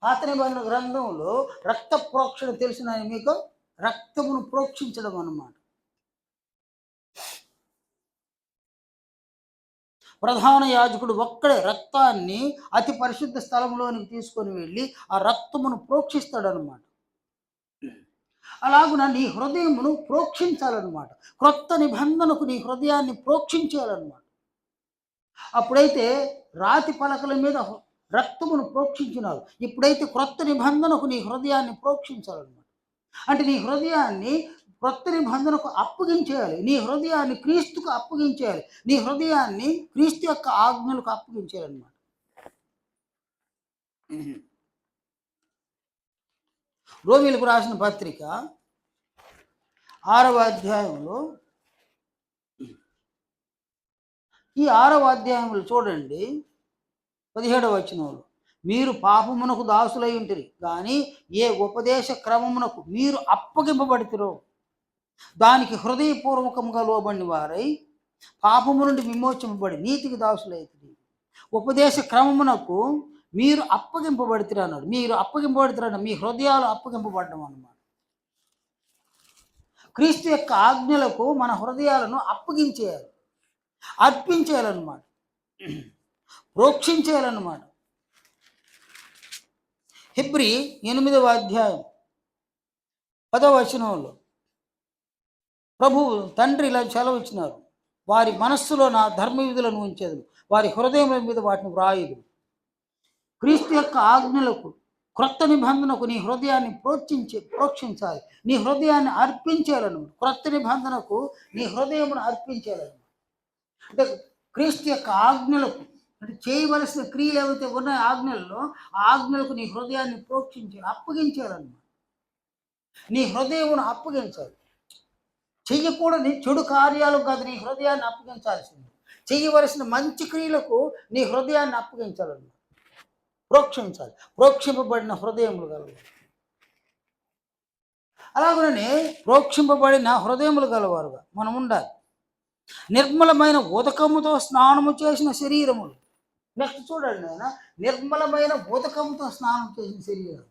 పాత నిబంధన గ్రంథంలో రక్త ప్రోక్షణ తెలిసిన మీకు, రక్తమును ప్రోక్షించడం అన్నమాట. ప్రధాన యాజకుడు ఒక్కడే రక్తాన్ని అతి పరిశుద్ధ స్థలంలోనికి తీసుకొని వెళ్ళి ఆ రక్తమును ప్రోక్షిస్తాడు అనమాట. అలాగున నీ హృదయమును ప్రోక్షించాలన్నమాట. క్రొత్త నిబంధనకు నీ హృదయాన్ని ప్రోక్షించాలన్నమాట. అప్పుడైతే రాతి పలకల మీద రక్తమును ప్రోక్షించినారు, ఇప్పుడైతే క్రొత్త నిబంధనకు నీ హృదయాన్ని ప్రోక్షించాలన్నమాట. అంటే నీ హృదయాన్ని క్రొత్త నిబంధనకు అప్పగించేయాలి, నీ హృదయాన్ని క్రీస్తుకు అప్పగించేయాలి, నీ హృదయాన్ని క్రీస్తు యొక్క ఆజ్ఞలకు అప్పగించేయాలన్నమాట. రోమీయులకు రాసిన పత్రిక 6వ అధ్యాయంలో, ఈ 6వ అధ్యాయంలో చూడండి 17వ వచనంలో, మీరు పాపమునకు దాసులై ఉంటిరి కానీ ఏ ఉపదేశ క్రమమునకు మీరు అప్పగింపబడితిరో దానికి హృదయపూర్వకంగా లోబడిన వారై పాపము నుండి విమోచింపబడి నీతికి దాసులైతిరి. ఉపదేశ క్రమమునకు మీరు అప్పగింపబడితిరి అన్నాడు. మీరు అప్పగింపబడితిరన్న మీ హృదయాలు అప్పగింపబడడం అన్నమాట. క్రీస్తు యొక్క ఆజ్ఞలకు మన హృదయాలను అప్పగించేయాలి, అర్పించేయాలన్నమాట, ప్రోక్షించేయాలన్నమాట. హెబ్రీ 8వ అధ్యాయం 10వ వచనంలో ప్రభువు తండ్రి ఇలా సెలవు ఇచ్చినారు, వారి మనస్సులో నా ధర్మ విధులను ఉంచేది, వారి హృదయముల మీద వాటిని వ్రాయుదు. క్రీస్తు యొక్క ఆజ్ఞలకు క్రొత్త నిబంధనకు నీ హృదయాన్ని ప్రోక్షించాలి, నీ హృదయాన్ని అర్పించాలన్నమాట. క్రొత్త నిబంధనకు నీ హృదయమును అర్పించాలన్నమాట. అంటే క్రీస్తు యొక్క ఆజ్ఞలకు, అంటే చేయవలసిన క్రియలు ఏవైతే ఉన్నాయో ఆజ్ఞల్లో, ఆ ఆజ్ఞలకు నీ హృదయాన్ని ప్రోక్షించాలి, అప్పగించాలన్నమాట. నీ హృదయమును అప్పగించాలి. చెయ్యకూడని చెడు కార్యాలు కాదు నీ హృదయాన్ని అప్పగించాల్సింది, చెయ్యవలసిన మంచి క్రియలకు నీ హృదయాన్ని అప్పగించాలన్నమాట, ప్రోక్షించాలి. ప్రోక్షింపబడిన హృదయములు కలగాలి. అలాగనే ప్రోక్షింపబడిన హృదయములు గలవారుగా మనం ఉండాలి. నిర్మలమైన ఉదకముతో స్నానము చేసిన శరీరములు. నెక్స్ట్ చూడండి ఆయన, నిర్మలమైన ఉదకముతో స్నానం చేసిన శరీరం.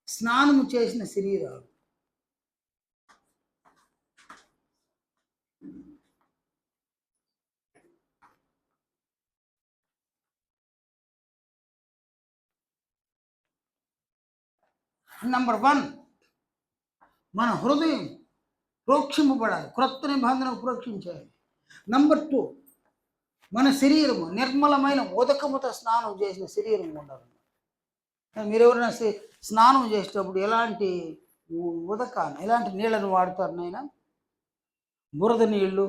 స్నానము చేసిన శరీరాలు. నంబర్ 1, మన హృదయం ప్రోక్షింపబడాలి, క్రొత్త నిబంధనకు ప్రోక్షించాలి. నంబర్ 2, మన శరీరము నిర్మలమైన ఉదకముతో స్నానం చేసిన శరీరం ఉండాలి. మీరు ఎవరైనా స్నానం చేసేటప్పుడు ఎలాంటి ఉదకాన్ని, ఎలాంటి నీళ్ళను వాడతారు నైనా? బురద నీళ్ళు,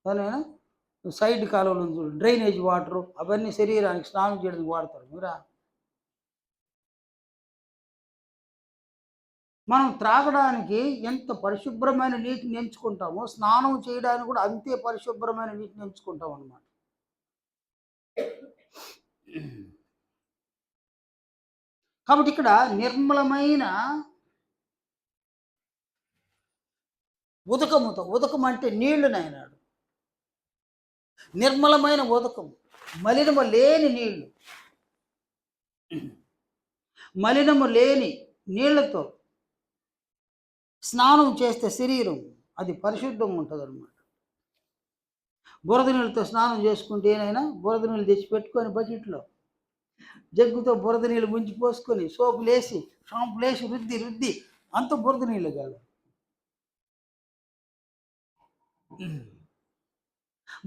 అదేనా సైడ్ కాలువలు, డ్రైనేజ్ వాటరు, అవన్నీ శరీరానికి స్నానం చేయడానికి వాడతారు. మీరా మనం త్రాగడానికి ఎంత పరిశుభ్రమైన నీటిని ఎంచుకుంటామో, స్నానం చేయడానికి కూడా అంతే పరిశుభ్రమైన నీటిని ఎంచుకుంటాం అన్నమాట. కాబట్టి ఇక్కడ నిర్మలమైన ఉదకముతో, ఉదకం అంటే నీళ్లునైనాడు, నిర్మలమైన ఉదకం, మలినము లేని నీళ్లు, మలినము లేని నీళ్లతో స్నానం చేస్తే శరీరం అది పరిశుద్ధంగా ఉంటుంది అన్నమాట. బురద నీళ్ళతో స్నానం చేసుకుంటే ఏనైనా బురద నీళ్ళు తెచ్చి పెట్టుకొని బకెట్లో జగ్గుతో బురద నీళ్ళు ముంచి పోసుకొని సోపులేసి షాంపులేసి రుద్ది అంత బురద నీళ్ళు కాదు.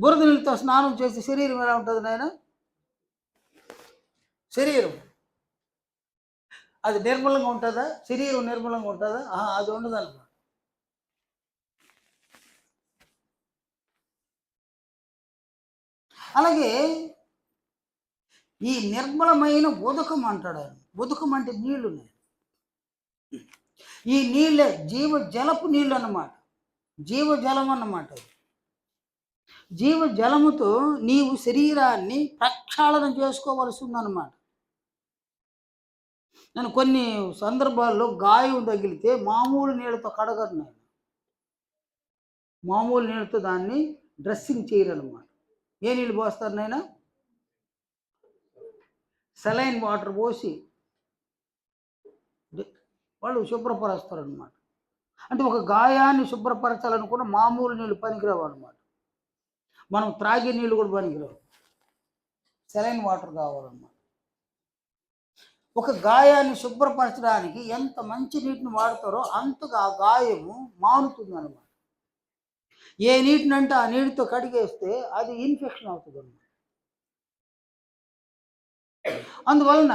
బురద నీళ్ళతో స్నానం చేసి శరీరం ఎలా ఉంటుంది నాయన? శరీరం అది నిర్మలంగా ఉంటుందా? శరీరం నిర్మలంగా ఉంటుందా? అది ఉండదు అన్నమాట. అలాగే ఈ నిర్మలమైన ఉదకం అంటాడు ఆయన. ఉదకం అంటే నీళ్లు. ఈ నీళ్ళే జీవజలపు నీళ్ళు అన్నమాట, జీవజలం అన్నమాట. జీవజలముతో నీవు శరీరాన్ని ప్రక్షాళన చేసుకోవలసి ఉందన్నమాట. నేను కొన్ని సందర్భాల్లో గాయం తగిలితే మామూలు నీళ్ళతో కడగరు, మామూలు నీళ్ళతో దాన్ని డ్రెస్సింగ్ చేయరన్నమాట. ఏ నీళ్ళు పోస్తారు నైనా? సెలైన్ వాటర్ పోసి వాళ్ళు శుభ్రపరుస్తారు అనమాట. అంటే ఒక గాయాన్ని శుభ్రపరచాలనుకున్న మామూలు నీళ్ళు పనికిరావు అనమాట. మనం త్రాగే నీళ్ళు కూడా పనికిరావు, సెలైన్ వాటర్ కావాలన్నమాట. ఒక గాయాన్ని శుభ్రపరచడానికి ఎంత మంచి నీటిని వాడతారో అంతగా ఆ గాయము మానుతుంది అనమాట. ఏ నీటినంటే ఆ నీటితో కడిగేస్తే అది ఇన్ఫెక్షన్ అవుతుంది అన్నమాట. అందువలన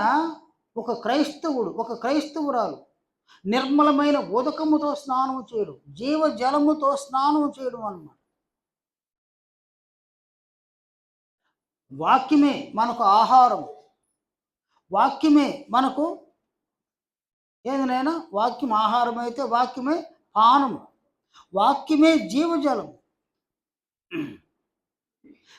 ఒక క్రైస్తవుడు, ఒక క్రైస్తవురాలు నిర్మలమైన ఉదకముతో స్నానం చేయడం, జీవజలముతో స్నానం చేయడం అన్నమాట. వాక్యమే మనకు ఆహారం, వాక్యమే మనకు ఏదైనా, వాక్యం ఆహారం అయితే వాక్యమే పానము, వాక్యమే జీవజలం.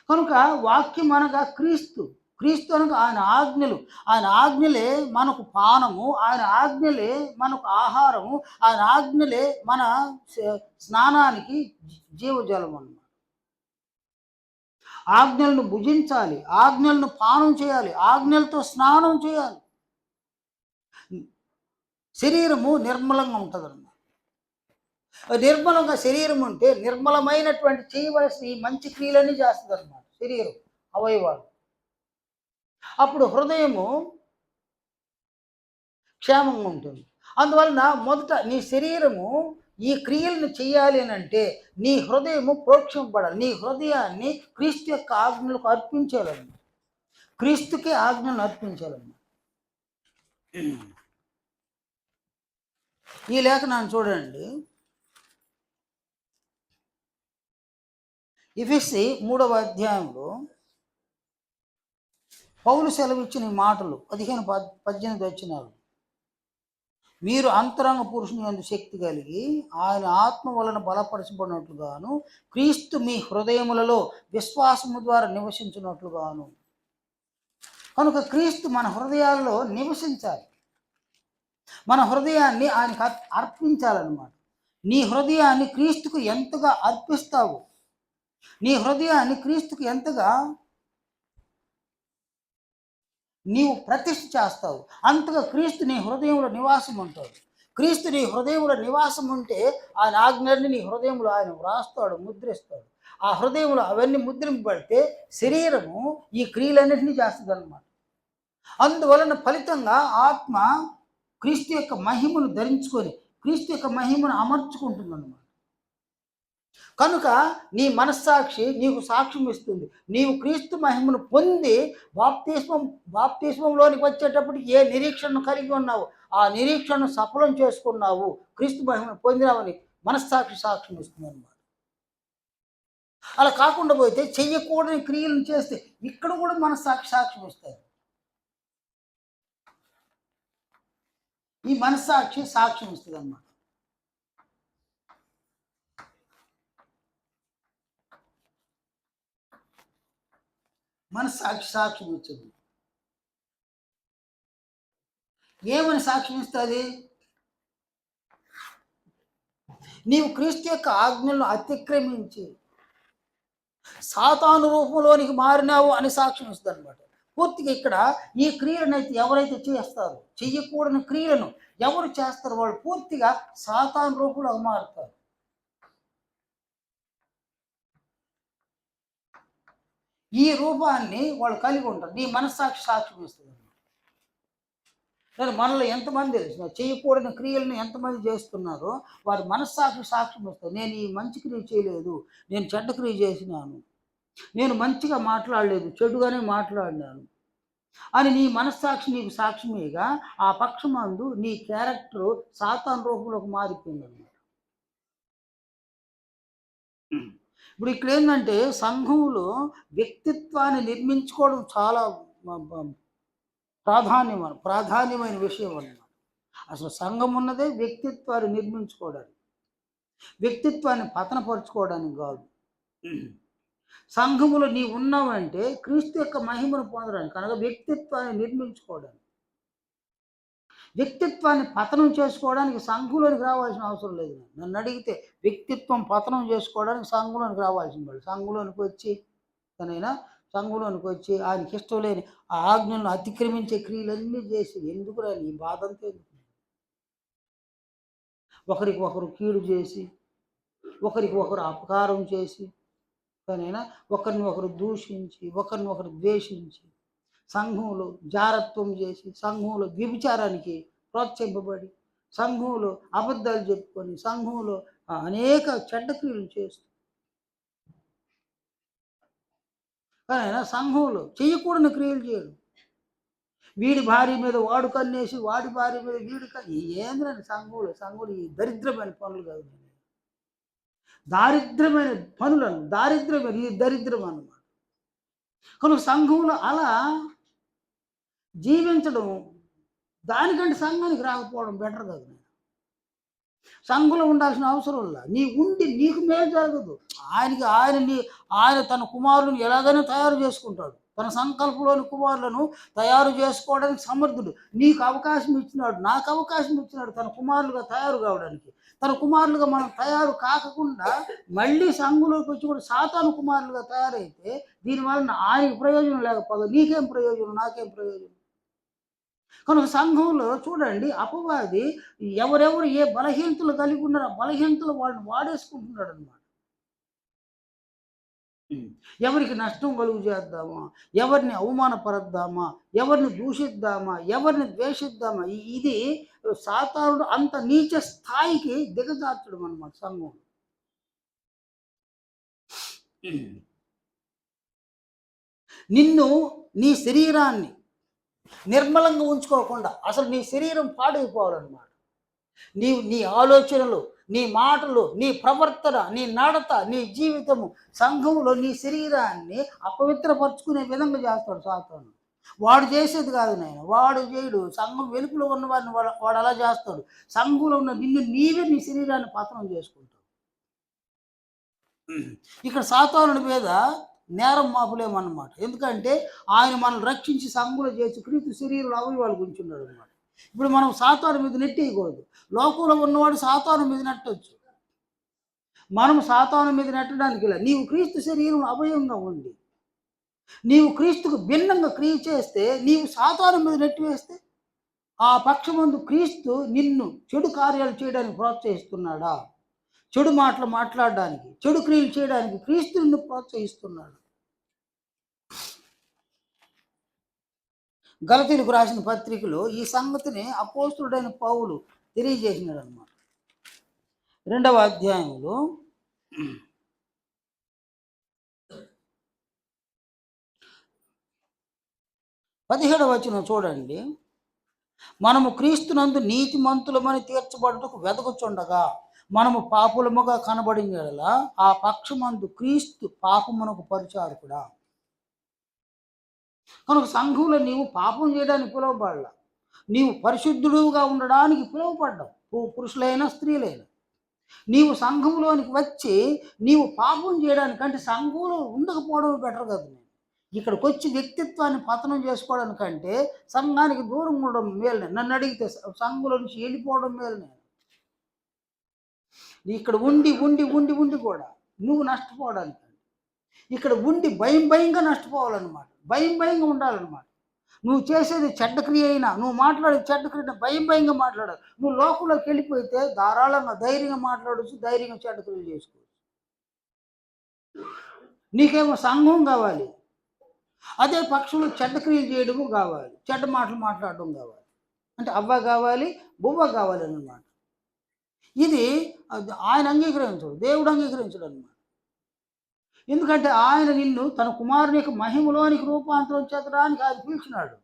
కనుక వాక్యం అనగా క్రీస్తు, క్రీస్తు అనగా ఆయన ఆజ్ఞలు, ఆయన ఆజ్ఞలే మనకు పానము, ఆయన ఆజ్ఞలే మనకు ఆహారము, ఆయన ఆజ్ఞలే మన స్నానానికి జీవజలం అన్నమాట. ఆజ్ఞలను భుజించాలి, ఆజ్ఞలను పానం చేయాలి, ఆజ్ఞలతో స్నానం చేయాలి. శరీరము నిర్మలంగా ఉంటుంది అన్నమాట. నిర్మలంగా శరీరం ఉంటే నిర్మలమైనటువంటి చేయవలసిన ఈ మంచి క్రియలన్నీ చేస్తుంది అన్నమాట శరీరం, అవయవాలు. అప్పుడు హృదయము క్షేమంగా ఉంటుంది. అందువలన మొదట నీ శరీరము ఈ క్రియలను చేయాలి అని అంటే నీ హృదయము ప్రోక్షింపబడాలి. నీ హృదయాన్ని క్రీస్తు యొక్క ఆజ్ఞలకు అర్పించాలన్నమాట, క్రీస్తుకే ఆజ్ఞలను అర్పించాలన్నమాట. ఈ లేఖనాన్ని చూడండి, ఎఫెసీ 3వ అధ్యాయంలో పౌలు సెలవిచ్చిన మాటలు 15-18 వచనాలు. మీరు అంతరంగ పురుషుని యందు శక్తి కలిగి ఆయన ఆత్మ వలన బలపరచబడినట్లుగాను క్రీస్తు మీ హృదయములలో విశ్వాసము ద్వారా నివసించినట్లుగాను. కనుక క్రీస్తు మన హృదయాల్లో నివసించాలి. మన హృదయాన్ని ఆయనకు అర్పించాలన్నమాట. నీ హృదయాన్ని క్రీస్తుకు ఎంతగా అర్పిస్తావు, నీ హృదయాన్ని క్రీస్తుకు ఎంతగా నీవు ప్రతిష్ఠ చేస్తావు, అంతగా క్రీస్తు నీ హృదయంలో నివాసం ఉంటాడు. క్రీస్తు నీ హృదయంలో నివాసం ఉంటే ఆయన ఆజ్ఞల్ని నీ హృదయంలో ఆయన వ్రాస్తాడు, ముద్రిస్తాడు. ఆ హృదయంలో అవన్నీ ముద్రింపబడితే శరీరము ఈ క్రియలన్నింటినీ చేస్తుంది అన్నమాట. అందువలన ఫలితంగా ఆత్మ క్రీస్తు యొక్క మహిమను ధరించుకొని క్రీస్తు యొక్క మహిమను అమర్చుకుంటుంది అన్నమాట. కనుక నీ మనస్సాక్షి నీకు సాక్ష్యం ఇస్తుంది. నీవు క్రీస్తు మహిమను పొంది బాప్తిస్మంలోనికి వచ్చేటప్పటికి ఏ నిరీక్షణను కలిగి ఉన్నావు, ఆ నిరీక్షణను సఫలం చేసుకున్నావు, క్రీస్తు మహిమను పొందినావని మనస్సాక్షి సాక్ష్యం ఇస్తుంది అన్నమాట. అలా కాకుండా పోతే చెయ్యకూడని క్రియలను చేస్తే ఇక్కడ కూడా మనస్సాక్షి సాక్ష్యం ఇస్తాయి. ఈ మనస్సాక్షి సాక్ష్యం ఇస్తుంది అన్నమాట. మనస్సాక్షి సాక్ష్యం ఇచ్చింది. ఏమని సాక్ష్యం ఇస్తుంది? నీవు క్రీస్తు యొక్క ఆజ్ఞలను అతిక్రమించి సాతాను రూపంలోనికి మారినావు అని సాక్ష్యం ఇస్తుంది అనమాట. పూర్తిగా ఇక్కడ ఈ క్రియలను అయితే ఎవరైతే చేస్తారో, చెయ్యకూడని క్రియలను ఎవరు చేస్తారో వాళ్ళు పూర్తిగా సాతాను రూపంలో మారుతారు. ఈ రూపాన్ని వాళ్ళు కలిగి ఉంటారు. నీ మనస్సాక్షి సాక్ష్యం ఇస్తుంది. నేను మనలో ఎంతమంది తెలిసిన చేయకూడని క్రియలను ఎంతమంది చేస్తున్నారో వారి మనస్సాక్షి సాక్ష్యం ఇస్తారు. నేను ఈ మంచి క్రియ చేయలేదు, నేను చెడ్డ క్రియ చేసినాను, నేను మంచిగా మాట్లాడలేదు, చెడుగానే మాట్లాడినాను అని నీ మనస్సాక్షి నీకు సాక్ష్యమేగా ఆ పక్షమందు నీ క్యారెక్టరు సాతాను రూపంలోకి మారిపోయింది అన్నమాట. ఇప్పుడు ఇక్కడ ఏంటంటే సంఘంలో వ్యక్తిత్వాన్ని నిర్మించుకోవడం చాలా ప్రాధాన్యమైన విషయం అన్నమాట. అసలు సంఘం ఉన్నదే వ్యక్తిత్వాన్ని నిర్మించుకోవడానికి, వ్యక్తిత్వాన్ని పతనపరుచుకోవడానికి కాదు. సంఘములో నీవు ఉన్నావంటే క్రీస్తు యొక్క మహిమను పొందడానికి, కనుక వ్యక్తిత్వాన్ని నిర్మించుకోవడానికి. వ్యక్తిత్వాన్ని పతనం చేసుకోవడానికి సంఘంలోనికి రావాల్సిన అవసరం లేదు. నన్ను అడిగితే వ్యక్తిత్వం పతనం చేసుకోవడానికి సంఘంలోనికి రావాల్సిన వాళ్ళు సంఘంలోనికి వచ్చి తనైనా సంఘంలోనికి వచ్చి ఆయనకి ఇష్టం లేని ఆ ఆజ్ఞలను అతిక్రమించే క్రియలన్నీ చేసి ఎందుకు రాని ఈ బాధ అంతా ఒకరికి ఒకరు కీడు చేసి, ఒకరికి ఒకరు అపకారం చేసి, తనైనా ఒకరిని ఒకరు దూషించి, ఒకరిని ఒకరు ద్వేషించి, సంఘంలో జారత్వం చేసి, సంఘంలో వ్యభిచారానికి ప్రోత్సహింపబడి, సంఘంలో అబద్ధాలు చెప్పుకొని, సంఘంలో అనేక చెడ్డ క్రియలు చేస్తూ, కానీ సంఘంలో చేయకూడని క్రియలు చేయడు. వీడి భార్య మీద వాడు కన్నేసి, వాడి భార్య మీద వీడు కన్ను, ఏంద్రండి సంఘంలో ఈ దరిద్రమైన పనులు కాదు, దారిద్రమైన పనులను, దారిద్రమైన ఈ దరిద్రం అన్నమాట. కనుక సంఘంలో అలా జీవించడం దానికంటే సంఘానికి రాకపోవడం బెటర్ కదా. సంఘంలో ఉండాల్సిన అవసరం లేదు. నీ ఉండి నీకు మేలు జరగదు. ఆయన తన కుమారులను ఎలాగైనా తయారు చేసుకుంటాడు. తన సంకల్పంలోని కుమారులను తయారు చేసుకోవడానికి సమర్థుడు. నీకు అవకాశం ఇచ్చినాడు, నాకు అవకాశం ఇచ్చినాడు తన కుమారులుగా తయారు కావడానికి. తన కుమారులుగా మనం తయారు కాకుండా మళ్ళీ సంఘంలోకి వచ్చి కూడా సాతాను కుమారులుగా తయారైతే దీనివల్ల ఆయనకి ప్రయోజనం లేకపోతే నీకేం ప్రయోజనం, నాకేం ప్రయోజనం? కనుక సంఘంలో చూడండి, అపవాది ఎవరెవరు ఏ బలహీనతలు కలిగి ఉన్నారో ఆ బలహీనతలు వాళ్ళని వాడేసుకుంటున్నాడు అనమాట. ఎవరికి నష్టం కలుగు చేద్దామా, ఎవరిని అవమానపరద్దామా, ఎవరిని దూషిద్దామా, ఎవరిని ద్వేషిద్దామా, ఇది సాతానుడు అంత నీచ స్థాయికి దిగజార్చడం అనమాట సంఘం. నిన్ను, నీ శరీరాన్ని నిర్మలంగా ఉంచుకోకుండా అసలు నీ శరీరం పాడైపోవాలన్నమాట. నీ ఆలోచనలు, నీ మాటలు, నీ ప్రవర్తన, నీ నడత, నీ జీవితము సంఘంలో నీ శరీరాన్ని అపవిత్రపరుచుకునే విధంగా చేస్తాడు సాతాను. వాడు చేసేది కాదు నాయన, వాడు చేయడు. సంఘం వెలుపులో ఉన్న వాడిని వాడు వాడు అలా చేస్తాడు. సంఘంలో ఉన్న నిన్ను నీవే నీ శరీరాన్ని పతనం చేసుకుంటావు. ఇక్కడ సాతానుడి మీద నేరం మాపులేమన్నమాట. ఎందుకంటే ఆయన మనల్ని రక్షించి సంఘంలో చేసి క్రీస్తు శరీరంలో అవయవాలు గుంచున్నాడు అనమాట. ఇప్పుడు మనం సాతాను మీద నెట్టేయకూడదు. లోకంలో ఉన్నవాడు సాతాను మీద నెట్టొచ్చు, మనం సాతాను మీద నెట్టడానికి ఇలా. నీవు క్రీస్తు శరీరంలో అవయవంగా ఉండి నీవు క్రీస్తుకు భిన్నంగా క్రియ చేస్తే, నీవు సాతాను మీద నెట్టివేస్తే, ఆ పక్షమందు క్రీస్తు నిన్ను చెడు కార్యాలు చేయడానికి ప్రోత్సహిస్తున్నాడా? చెడు మాటలు మాట్లాడడానికి, చెడు క్రియలు చేయడానికి క్రీస్తు నిన్ను ప్రోత్సహిస్తున్నాడు. గలతీలకు రాసిన పత్రికలో ఈ సంగతిని అపోస్తుడైన పౌలు తెలియజేసినాడు అన్నమాట. 2వ అధ్యాయంలో 17వ వచనం చూడండి. మనము క్రీస్తునందు నీతిమంతులమని తీర్చబడుటకు వెదకుచుండగా మనము పాపులముగా కనబడిన యెడల ఆ పక్షమందు క్రీస్తు పాపమునకు పరిచారకుడా. కనుక సంఘంలో నీవు పాపం చేయడానికి పిలువబడాల, నీవు పరిశుద్ధుడుగా ఉండడానికి పిలువబడ్డావు, పురుషులైనా స్త్రీలైనా. నీవు సంఘంలోనికి వచ్చి నీవు పాపం చేయడానికంటే సంఘంలో ఉండకపోవడం బెటర్ కదా. నేను ఇక్కడికి వచ్చి వ్యక్తిత్వాన్ని పతనం చేసుకోవడానికంటే సంఘానికి దూరం ఉండడం మేలు. నన్ను అడిగితే సంఘంలో నుంచి వెళ్ళిపోవడం మేలు. నేను ఇక్కడ ఉండి ఉండి ఉండి ఉండి కూడా నువ్వు నష్టపోవడానికి, ఇక్కడ ఉండి భయం భయంగా నష్టపోవాలన్నమాట. భయం భయంగా ఉండాలన్నమాట. నువ్వు చేసేది చెడ్డ క్రియ అయినా, నువ్వు మాట్లాడేది చెడ్డ క్రియ భయం భయంగా మాట్లాడాలి. నువ్వు లోకంలోకి వెళ్ళిపోతే ధారాళంగా ధైర్యంగా మాట్లాడవచ్చు, ధైర్యంగా చెడ్డ క్రియలు చేసుకోవచ్చు. నీకేమో సంఘం కావాలి, అదే పక్షంలో చెడ్డ క్రియలు చేయడము కావాలి, చెడ్డ మాటలు మాట్లాడడం కావాలి. అంటే అవ్వ కావాలి, బువ్వ కావాలి అన్నమాట. ఇది ఆయన అంగీకరించడు, దేవుడు అంగీకరించడు అన్నమాట. ఎందుకంటే ఆయన నిన్ను తన కుమారుని యొక్క మహిమలోనికి రూపాంతరం చెందడానికి ఆయన పిలిచినాడు.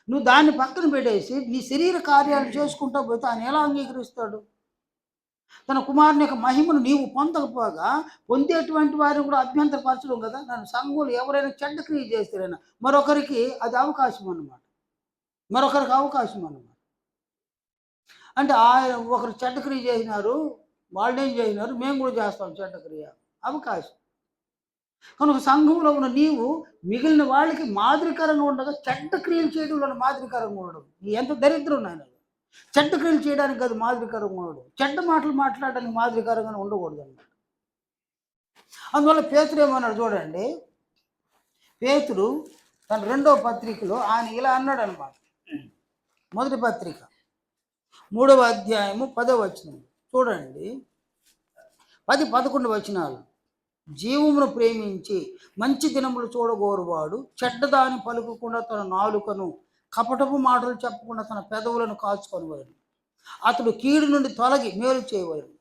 నువ్వు దాన్ని పక్కన పెట్టేసి నీ శరీర కార్యాలు చేసుకుంటా పోతే ఆయన ఎలా అంగీకరిస్తాడు? తన కుమారుని యొక్క మహిమను నీవు పొందకపోగా పొందేటువంటి వారిని కూడా అభ్యంతరపరచడం కదా. నన్ను సంఘంలో ఎవరైనా చెడ్డ క్రియ చేస్తారైనా మరొకరికి అది అవకాశం అన్నమాట, మరొకరికి అవకాశం అన్నమాట. అంటే ఆయన ఒకరు చెడ్డ క్రియ చేసినారు, వాళ్ళేం చేసినారు, మేము కూడా చేస్తాం చెడ్డ క్రియ, అవకాశం. కనుక సంఘంలో ఉన్న నీవు మిగిలిన వాళ్ళకి మాదిరికరంగా ఉండగా చెడ్డ క్రియలు చేయడంలో మాదిరికరంగా ఉండడం. ఎంత దరిద్రం నాయన. చెడ్డ క్రియలు చేయడానికి అది మాదిరికరంగా ఉండడం, చెడ్డ మాటలు మాట్లాడడానికి మాదిరికరంగా ఉండకూడదు అన్నమాట. అందువల్ల పేతురు ఏమన్నాడు చూడండి. పేతురు తన 2వ పత్రికలో ఆయన ఇలా అన్నాడు అనమాట. మొదటి పత్రిక 3వ అధ్యాయము 10వ వచనం చూడండి. 10-11 వచనాలు. జీవమును ప్రేమించి మంచి దినములు చూడగోరువాడు చెడ్డదాని పలుకకుండా తన నాలుకను, కపటపు మాటలు చెప్పకుండా తన పెదవులను కాచుకొనవలెను. అతడు కీడు నుండి తొలగి మేలు చేయవలెను,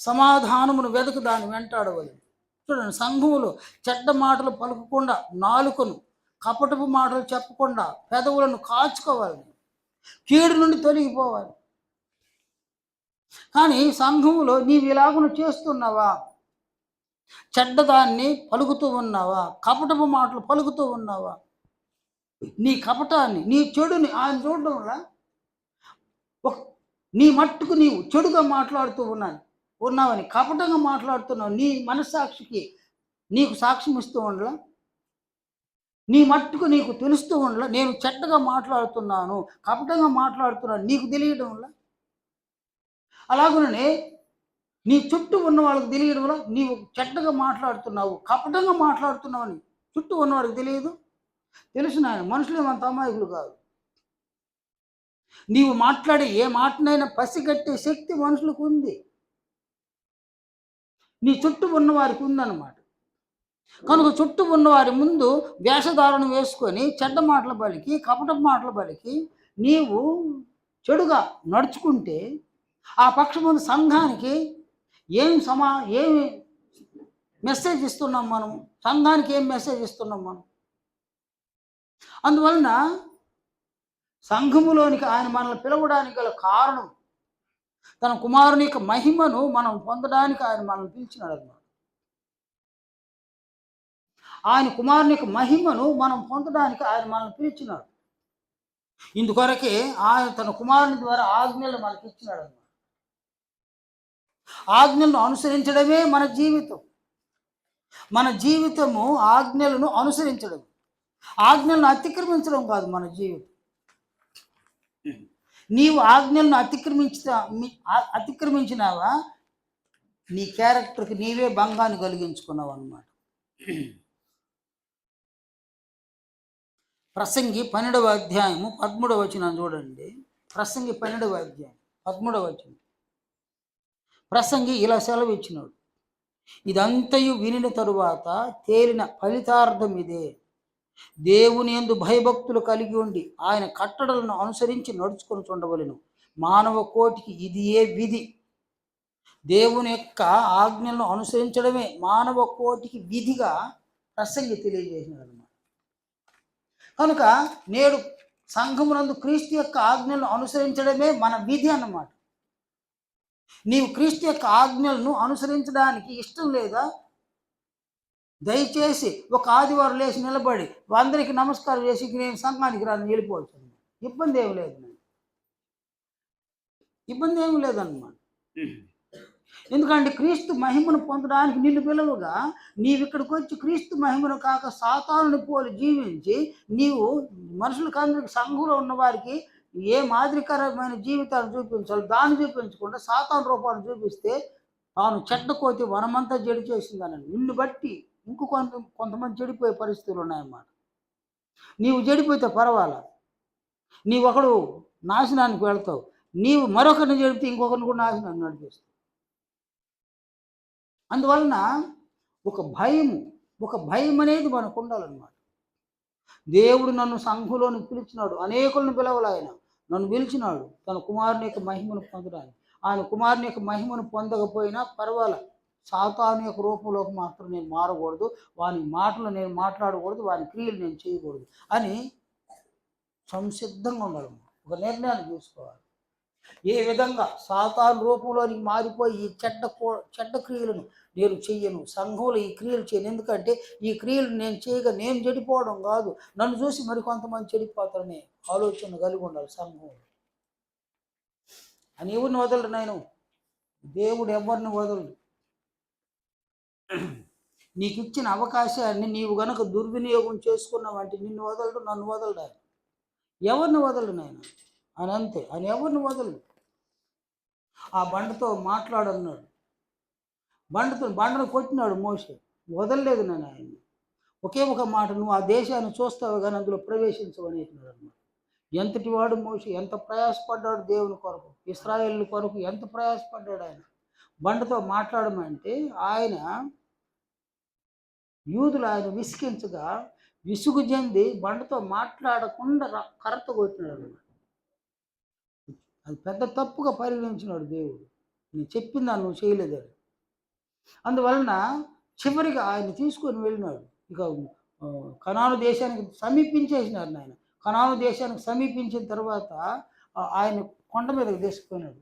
సమాధానమును వెదకు దాన్ని వెంటాడవలెను. చూడండి, సంఘములో చెడ్డ మాటలు పలుకకుండా నాలుకను, కపటపు మాటలు చెప్పకుండా పెదవులను కాచుకోవాలి, కీడు నుండి తొలగిపోవాలి. కానీ సంఘములో నీవు ఇలాగును చేస్తున్నావా? చెడ్డదాన్ని పలుకుతూ ఉన్నావా? కపటపు మాటలు పలుకుతూ ఉన్నావా? నీ కపటాన్ని, నీ చెడుని ఆయన చూడడం వల్ల నీ మట్టుకు నీవు చెడుగా మాట్లాడుతూ ఉన్నావని, కపటంగా మాట్లాడుతున్నావు, నీ మనస్సాక్షికి నీకు సాక్ష్యం ఇస్తూ ఉండలా? నీ మట్టుకు నీకు తెలుస్తూ ఉండలా నేను చెడ్డగా మాట్లాడుతున్నాను, కపటంగా మాట్లాడుతున్నాను, నీకు తెలియడం వల్ల? అలాగనే నీ చుట్టూ ఉన్న వాళ్ళకి తెలియడం వల్ల నీవు చెడ్డగా మాట్లాడుతున్నావు, కపటంగా మాట్లాడుతున్నావు అని చుట్టూ ఉన్నవాడికి తెలియదు. తెలుసు నాయన, మనుషులు ఏమంత అమాయకులు కాదు. నీవు మాట్లాడే ఏ మాటనైనా పసిగట్టే శక్తి మనుషులకు ఉంది, నీ చుట్టూ ఉన్నవారికి ఉందన్నమాట. కనుక చుట్టూ ఉన్నవారి ముందు వేషధారణ వేసుకొని చెడ్డ మాటలు పలికి, కపటపు మాటలు పలికి నీవు చెడుగా నడుచుకుంటే ఆ పక్షముందు సంఘానికి ఏమి మెసేజ్ ఇస్తున్నాం మనం? సంఘానికి ఏం మెసేజ్ ఇస్తున్నాం మనం? అందువలన సంఘములోనికి ఆయన మనల్ని పిలవడానికి గల కారణం తన కుమారుని యొక్క మహిమను మనం పొందడానికి ఆయన మనల్ని పిలిచినాడు అన్నమాట. ఆయన కుమారుని యొక్క మహిమను మనం పొందడానికి ఆయన మనల్ని పిలిచినాడు. ఇందుకొరకే ఆయన తన కుమారుని ద్వారా ఆజ్ఞలు మనకి ఇచ్చినాడు అన్నమాట. ఆజ్ఞలను అనుసరించడమే మన జీవితం. మన జీవితము ఆజ్ఞలను అనుసరించడం, ఆజ్ఞలను అతిక్రమించడం కాదు మన జీవితం. నీవు ఆజ్ఞలను అతిక్రమించినావా, నీ క్యారెక్టర్కి నీవే భంగాన్ని కలిగించుకున్నావు అన్నమాట. ప్రసంగి 12వ అధ్యాయము 13వ వచనం చూడండి. ప్రసంగి 12వ అధ్యాయం 13వ వచనం. ప్రసంగి ఇలా సెలవు ఇచ్చినాడు, ఇదంతయు వినిన తరువాత తేలిన ఫలితార్థం ఇదే, దేవుని యందు భయభక్తులు కలిగి ఉండి ఆయన కట్టడలను అనుసరించి నడుచుకొని చూడవలెను. మానవ కోటికి ఇది ఏ విధి. దేవుని యొక్క ఆజ్ఞలను అనుసరించడమే మానవ కోటికి విధిగా ప్రసంగి తెలియజేసినాడు అన్నమాట. కనుక నేడు సంఘమునందు క్రీస్తు యొక్క ఆజ్ఞలను అనుసరించడమే మన విధి అన్నమాట. నీవు క్రీస్తు యొక్క ఆజ్ఞలను అనుసరించడానికి ఇష్టం లేదా? దయచేసి ఒక ఆదివారం లేచి నిలబడి అందరికీ నమస్కారం చేసి నేను సంఘానికి రాని వెళ్ళిపోవచ్చు. ఇబ్బంది ఏమి లేదు, ఇబ్బంది ఏమి లేదన్నమాట. ఎందుకంటే క్రీస్తు మహిమను పొందడానికి నిన్ను పిలువగా నీవు ఇక్కడికి వచ్చి క్రీస్తు మహిమను కాక సాతానుని పోలి జీవించి నీవు మనుషులకు అందరికి సంఘంలో ఉన్న వారికి ఏ మాదిరికరమైన జీవితాన్ని చూపించాలో దాన్ని చూపించకుండా సాతాను రూపాన్ని చూపిస్తే తాను చెడ్డ కోతి వనమంతా జడి చేసిందని నిన్ను బట్టి కొంతమంది చెడిపోయే పరిస్థితులు ఉన్నాయన్నమాట. నీవు చెడిపోతే పర్వాలా, నీవు ఒకడు నాశనానికి వెళ్తావు, నీవు మరొకరిని చెడిపితే ఇంకొకరిని కూడా నాశనాన్ని నడిపిస్తావు. అందువలన ఒక భయం అనేది మనకు ఉండాలన్నమాట. దేవుడు నన్ను సంఘంలోనికి పిలిచినాడు, అనేకులను పిలవలు ఆయన నన్ను పిలిచినాడు తన కుమారుని యొక్క మహిమను పొందడానికి. ఆయన కుమారుని యొక్క మహిమను పొందకపోయినా పర్వాలా, సాతాను యొక్క రూపంలోకి మాత్రం నేను మారకూడదు, వాని మాటలు నేను మాట్లాడకూడదు, వాని క్రియలు నేను చేయకూడదు అని సంసిద్ధంగా ఉండాలి. ఒక నిర్ణయాన్ని తీసుకోవాలి. ఏ విధంగా సాతాను రూపంలోనికి మారిపోయి ఈ చెడ్డ క్రియలను నేను చెయ్యను, సంఘంలో ఈ క్రియలు చేయను. ఎందుకంటే ఈ క్రియలు నేను చేయగా నేను చెడిపోవడం కాదు, నన్ను చూసి మరి కొంతమంది చెడిపోతారనే ఆలోచన కలిగి ఉండాలి సంఘంలో. అని ఎవరిని వదలడు నాయన, దేవుడు ఎవరిని వదలడు. నీకు ఇచ్చిన అవకాశాన్ని నీవు గనక దుర్వినియోగం చేసుకున్నావంటే నిన్ను వదలడు, నన్ను వదలడు. ఎవరిని వదలడు నాయన అని అంతే, ఆయన ఎవరిని వదలడు. ఆ బండతో మాట్లాడన్నాడు, బండను కొట్టినాడు మోషే, వదలలేదు నేను ఆయన్ని. ఒకే ఒక మాట, నువ్వు ఆ దేశాన్ని చూస్తావు కానీ అందులో ప్రవేశించవు అనేసినాడు అన్నమాట. ఎంతటి వాడు మోషే, ఎంత ప్రయాసపడ్డాడు దేవుని కొరకు, ఇశ్రాయేలు కొరకు ఎంత ప్రయాసపడ్డాడు ఆయన. బండతో మాట్లాడమంటే ఆయన యూదులు ఆయన విసిగించగా విసుగు చెంది బండతో మాట్లాడకుండా కర్రతో కొట్టినాడు అన్నమాట. అది పెద్ద తప్పుగా పరిగణించినాడు దేవుడు. నేను చెప్పిందా నువ్వు చేయలేదని. అందువలన చివరిగా ఆయన తీసుకొని వెళ్ళినాడు. ఇక కనాను దేశానికి సమీపించేసినారు ఆయన. కనాను దేశానికి సమీపించిన తర్వాత ఆయన కొండ మీదకి తీసుకుపోయినాడు.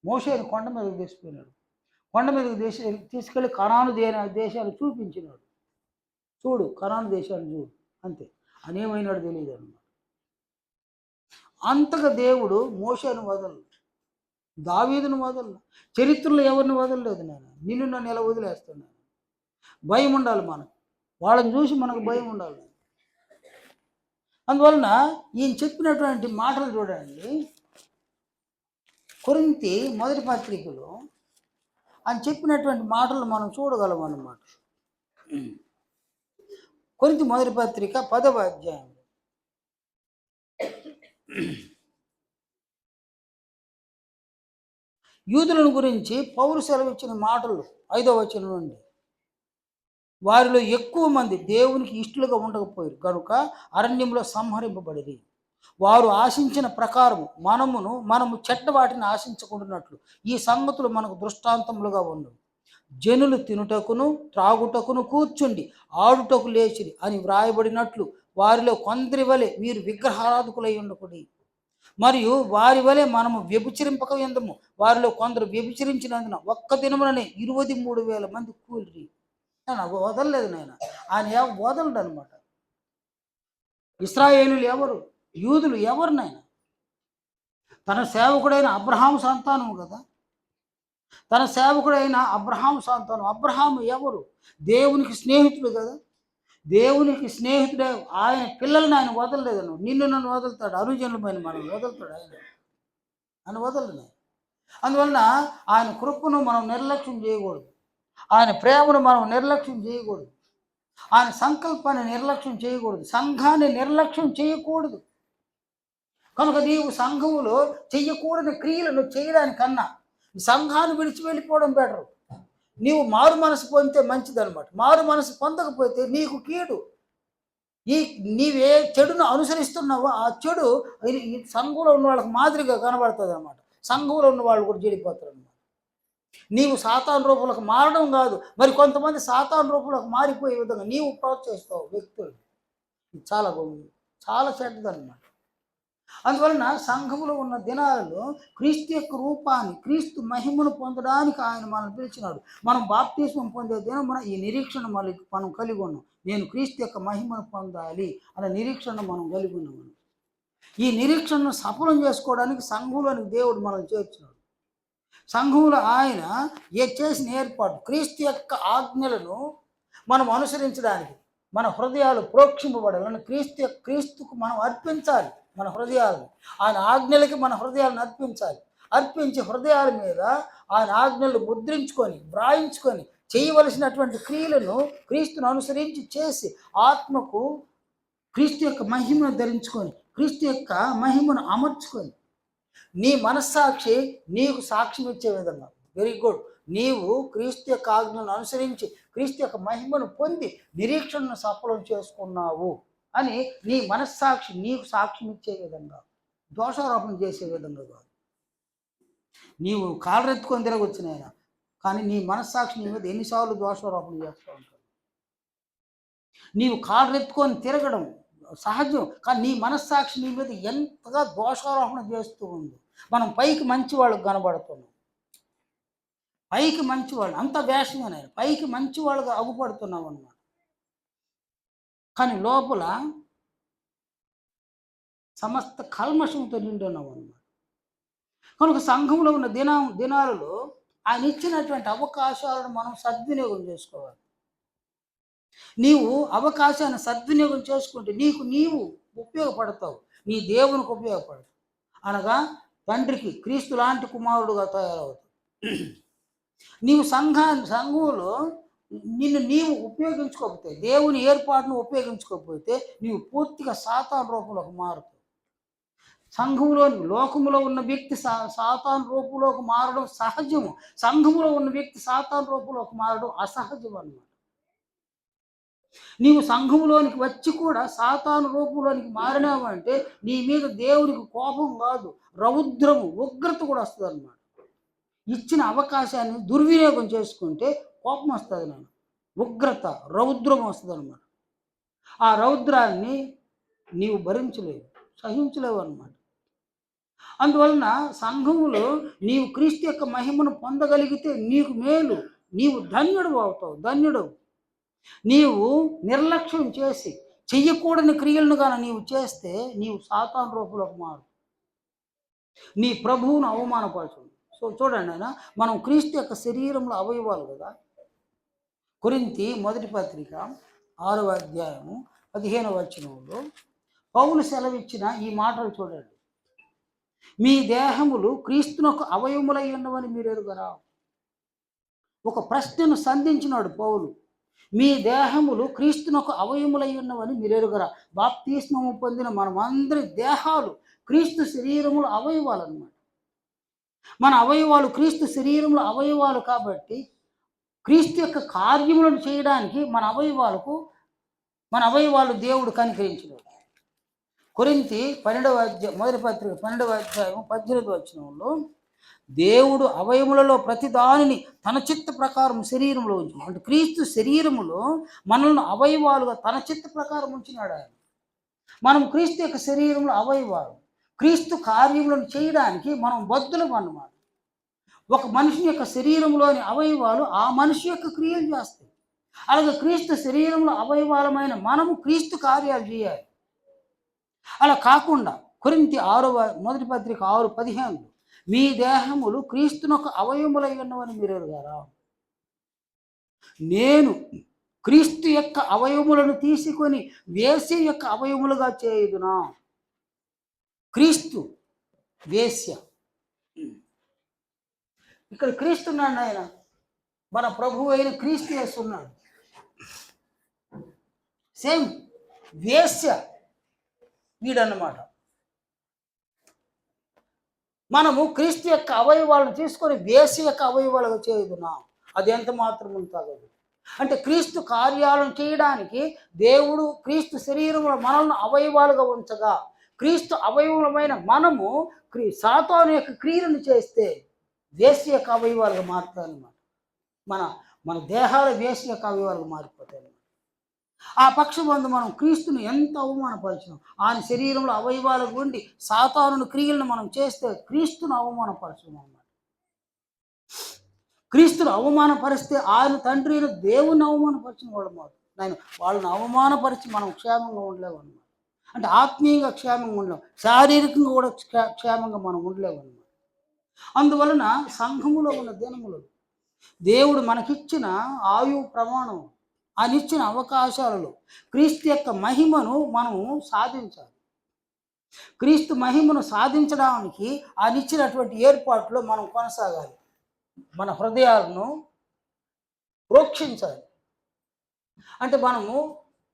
మోషేని కొండ మీదకి తీసుకుపోయినాడు. కొండ మీదకి తీసుకెళ్ళి కనాను దేశాన్ని చూపించినాడు. చూడు కనాను దేశాన్ని చూడు అంతే, అనేమైనాడు తెలియదు అన్నమాట. అంతగా దేవుడు మోషేను వదలడు, దావీదును వదలడు, చరిత్రలో ఎవరిని వదలలేదు. నిన్ను నన్ను ఎలా వదిలేస్తున్నాను. భయం ఉండాలి మనకు, వాళ్ళని చూసి మనకు భయం ఉండాలి. అందువలన ఈయన చెప్పినటువంటి మాటలు చూడండి, కొరింథీ మొదటి పత్రికలో ఆయన చెప్పినటువంటి మాటలు మనం చూడగలం అన్నమాట. కొరింథీ మొదటి పత్రిక 10వ అధ్యాయం యూదులను గురించి పౌలు సెలవిచ్చిన మాటలు 5వ వచనం నుండి, వారిలో ఎక్కువ మంది దేవునికి ఇష్టలుగా ఉండకపోయారు కనుక అరణ్యంలో సంహరింపబడిరి. వారు ఆశించిన ప్రకారము మనము చెడ్డ వాటిని ఆశించకుండానట్లు ఈ సంగతులు మనకు దృష్టాంతములుగా ఉండవు. జనులు తినుటకును త్రాగుటకును కూర్చుండి ఆడుటకు లేచిరి అని వ్రాయబడినట్లు వారిలో కొందరి వలె మీరు విగ్రహారాధకులై ఉండకూడి, మరియు వారి వలె మనము వ్యభిచరింపక ఎందము. వారిలో కొందరు వ్యభిచరించినందున ఒక్క దినముననే 23,000 మంది కూలిరి. వదలలేదు నాయన. ఆయన వదలడు అనమాట. ఇశ్రాయేలులు ఎవరు? యూదులు ఎవరినైనా తన సేవకుడైన అబ్రహాము సంతానం కదా. తన సేవకుడైన అబ్రహాము సంతానం. అబ్రహాము ఎవరు? దేవునికి స్నేహితుడు కదా. దేవునికి స్నేహితుడే. ఆయన పిల్లల్ని ఆయన వదలలేదు. నిన్ను నన్ను వదులుతాడు, అనుజనులమైన మనం వదులుతాడు ఆయన వదలడు. అందువలన ఆయన కృపను మనం నిర్లక్ష్యం చేయకూడదు. ఆయన ప్రేమను మనం నిర్లక్ష్యం చేయకూడదు. ఆయన సంకల్పాన్ని నిర్లక్ష్యం చేయకూడదు. సంఘాన్ని నిర్లక్ష్యం చేయకూడదు. కనుక నీవు సంఘములో చెయ్యకూడని క్రియలను చేయడానికన్నా సంఘాన్ని విడిచి వెళ్ళిపోవడం బెటరు. నీవు మారు మనసు పొందితే మంచిదన్నమాట. మారు మనసు పొందకపోతే నీకు కీడు. నీవే చెడును అనుసరిస్తున్నావో ఆ చెడు సంఘంలో ఉన్న వాళ్ళకి మాదిరిగా కనబడుతుంది అనమాట. సంఘంలో ఉన్న వాళ్ళు కూడా చెడిపోతారు అన్నమాట. నీవు సాతాను రూపంలోకి మారడం కాదు, మరి కొంతమంది సాతాను రూపంలోకి మారిపోయే విధంగా నీవు ప్రోత్సహిస్తావు వ్యక్తులు. చాలా చాలా చెడ్డదన్నమాట. అందువలన సంఘములో ఉన్న దినాలలో క్రీస్తు యొక్క రూపాన్ని, క్రీస్తు మహిమను పొందడానికి ఆయన మనల్ని పిలిచినాడు. మనం బాప్తిస్మం పొందే దినం ఈ నిరీక్షణ మనం కలిగి ఉన్నాం. నేను క్రీస్తు యొక్క మహిమను పొందాలి అనే నిరీక్షణ మనం కలిగి ఉన్నాం. ఈ నిరీక్షణను సఫలం చేసుకోవడానికి సంఘంలోనికి దేవుడు మనల్ని చేర్చినాడు. సంఘంలో ఆయన చేసిన ఏర్పాటు క్రీస్తు యొక్క ఆజ్ఞలను మనం అనుసరించడానికి మన హృదయాలు ప్రోక్షింపబడాలని క్రీస్తుకు మనం అర్పించాలి. మన హృదయాలను ఆయన ఆజ్ఞలకి మన హృదయాలను అర్పించి హృదయాల మీద ఆయన ఆజ్ఞలు ముద్రించుకొని వ్రాయించుకొని చేయవలసినటువంటి క్రియలను క్రీస్తును అనుసరించి చేసి ఆత్మకు క్రీస్తు యొక్క మహిమను ధరించుకొని క్రీస్తు యొక్క మహిమను అమర్చుకొని నీ మనస్సాక్షి నీకు సాక్ష్యం ఇచ్చే విధంగా, వెరీ గుడ్, నీవు క్రీస్తు యొక్క ఆజ్ఞలను అనుసరించి క్రీస్తు యొక్క మహిమను పొంది నిరీక్షణను సఫలం చేసుకున్నావు అని నీ మనస్సాక్షి నీకు సాక్ష్యం ఇచ్చే విధంగా, దోషారోపణ చేసే విధంగా కాదు. నీవు కాళ్ళరెత్తుకొని తిరగొచ్చినాయన, కానీ నీ మనస్సాక్షి నీ మీద ఎన్నిసార్లు దోషారోపణ చేస్తూ ఉంటావు. నీవు కాళ్ళరెత్తుకొని తిరగడం సహజం, కానీ నీ మనస్సాక్షి నీ మీద ఎంతగా దోషారోపణ చేస్తూ ఉంది. మనం పైకి మంచి వాళ్ళకు కనబడుతున్నాం, పైకి మంచివాళ్ళు అంత వేషంగానే పైకి మంచి వాళ్ళుగా అగుపడుతున్నాం అన్నమాట. కానీ లోపల సమస్త కల్మషంతో నిండి ఉన్నాం అన్నమాట. కనుక సంఘంలో ఉన్న దినాలలో ఆయన ఇచ్చినటువంటి అవకాశాలను మనం సద్వినియోగం చేసుకోవాలి. నీవు అవకాశాన్ని సద్వినియోగం చేసుకుంటే నీవు ఉపయోగపడతావు, నీ దేవునికి ఉపయోగపడతావు. అనగా తండ్రికి క్రీస్తు లాంటి కుమారుడుగా తయారవుతావు. నీవు సంఘంలో నీవు ఉపయోగించుకోకపోతే, దేవుని ఏర్పాటును ఉపయోగించుకోకపోతే నీవు పూర్తిగా సాతాను రూపంలోకి మారుతావు. సంఘంలోని లోకములో ఉన్న వ్యక్తి సాతాను రూపంలోకి మారడం సహజము. సంఘములో ఉన్న వ్యక్తి సాతాను రూపంలోకి మారడం అసహజం అన్నమాట. నీవు సంఘములోనికి వచ్చి కూడా సాతాను రూపంలోనికి మారినావు అంటే నీ మీద దేవునికి కోపం కాదు, రౌద్రము, ఉగ్రత కూడా వస్తుంది అన్నమాట. ఇచ్చిన అవకాశాన్ని దుర్వినియోగం చేసుకుంటే కోపం వస్తుంది, నేను ఉగ్రత, రౌద్రం వస్తుంది అన్నమాట. ఆ రౌద్రాన్ని నీవు భరించలేవు, సహించలేవు అన్నమాట. అందువలన సంఘములో నీవు క్రీస్తు యొక్క మహిమను పొందగలిగితే నీకు మేలు, నీవు ధన్యుడు అవుతావు, ధన్యుడు. నీవు నిర్లక్ష్యం చేసి చెయ్యకూడని క్రియలను కానీ నీవు చేస్తే నీవు సాతాను రూపంలోకి మారు, నీ ప్రభువును అవమానపరచు. చూడండి ఆయన, మనం క్రీస్తు యొక్క శరీరంలో అవయవాలు కదా. కొరింథీ మొదటి పత్రిక 6వ అధ్యాయము 15వ వచనంలో పౌలు సెలవిచ్చిన ఈ మాటలు చూడండి. మీ దేహములు క్రీస్తునకు అవయములై ఉన్నవని మీరు ఎరుగరా. ఒక ప్రశ్నను సంధించినాడు పౌలు. మీ దేహములు క్రీస్తునకు అవయములై ఉన్నవని మీరు ఎరుగరా. బాప్తిస్మము పొందిన మనమందరి దేహాలు క్రీస్తు శరీరములు అవయవాలు అన్నమాట. మన అవయవాలు క్రీస్తు శరీరంలో అవయవాలు కాబట్టి క్రీస్తు యొక్క కార్యములను చేయడానికి మన అవయవాలు దేవుడు కనికరించినాడు. కొరింథీ 12వ అధ్యాయం మొదటి పత్రిక 12వ అధ్యాయం 18వ వచనంలో దేవుడు అవయములలో ప్రతి దానిని తన చిత్త ప్రకారం శరీరంలో ఉంచినాడు. అంటే క్రీస్తు శరీరములో మనల్ని అవయవాలుగా తన చిత్త ప్రకారం ఉంచినాడు ఆయన. మనం క్రీస్తు యొక్క శరీరంలో అవయవాలు. క్రీస్తు కార్యములను చేయడానికి మనం బద్ధులం అన్నమాట. ఒక మనిషి యొక్క శరీరంలోని అవయవాలు ఆ మనిషి యొక్క క్రియలు చేస్తాయి. అలాగే క్రీస్తు శరీరంలో అవయవాలమైన మనము క్రీస్తు కార్యాలు చేయాలి. అలా కాకుండా కొరింథీ 6 మీ దేహములు క్రీస్తునొక అవయములై ఉన్నవని మీరు ఎరుగారా? నేను క్రీస్తు యొక్క అవయములను తీసుకొని వేశ్య యొక్క అవయములుగా చేయుదునా? క్రీస్తు వేశ్య. ఇక్కడ క్రీస్తున్నాడు ఆయన, మన ప్రభువు అయిన క్రీస్తు యేసున్నాడు. సేమ్ వేశ్య వీడన్నమాట. మనము క్రీస్తు యొక్క అవయవాలను తీసుకొని వేశ్య యొక్క అవయవాలుగా చేయుదునా? అది ఎంత మాత్రం తగదు. అంటే క్రీస్తు కార్యాలను చేయడానికి దేవుడు క్రీస్తు శరీరంలో మనల్ని అవయవాలుగా ఉంచగా, క్రీస్తు అవయవమైన మనము సాతాను యొక్క క్రియలను చేస్తే వేశ్య యొక్క అవయవాలుగా మారుతాయన్నమాట. మన మన దేహాల వేశ్య యొక్క అవయవాలుగా మారిపోతాయి. ఆ పక్షబంధు మనం క్రీస్తుని ఎంత అవమానపరిచినాం. ఆయన శరీరంలో అవయవాలకు ఉండి సాతాను క్రియలను మనం చేస్తే క్రీస్తును అవమానపరచడం అన్నమాట. క్రీస్తును అవమానపరిస్తే ఆయన తండ్రి దేవుని అవమానపరిచిన వాళ్ళు మాట. నేను వాళ్ళని అవమానపరిచి మనం క్షేమంగా ఉండలేము అన్నమాట. అంటే ఆత్మీయంగా క్షేమంగా ఉండలేము, శారీరకంగా కూడా క్షేమంగా మనం ఉండలేము అన్నమాట. అందువలన సంఘములో ఉన్న దినములు దేవుడు మనకిచ్చిన ఆయువు ప్రమాణం, ఆయన ఇచ్చిన అవకాశాలలో క్రీస్తు యొక్క మహిమను మనము సాధించాలి. క్రీస్తు మహిమను సాధించడానికి ఆయన ఇచ్చినటువంటి ఏర్పాట్లో మనం కొనసాగాలి. మన హృదయాలను ప్రోక్షించాలి. అంటే మనము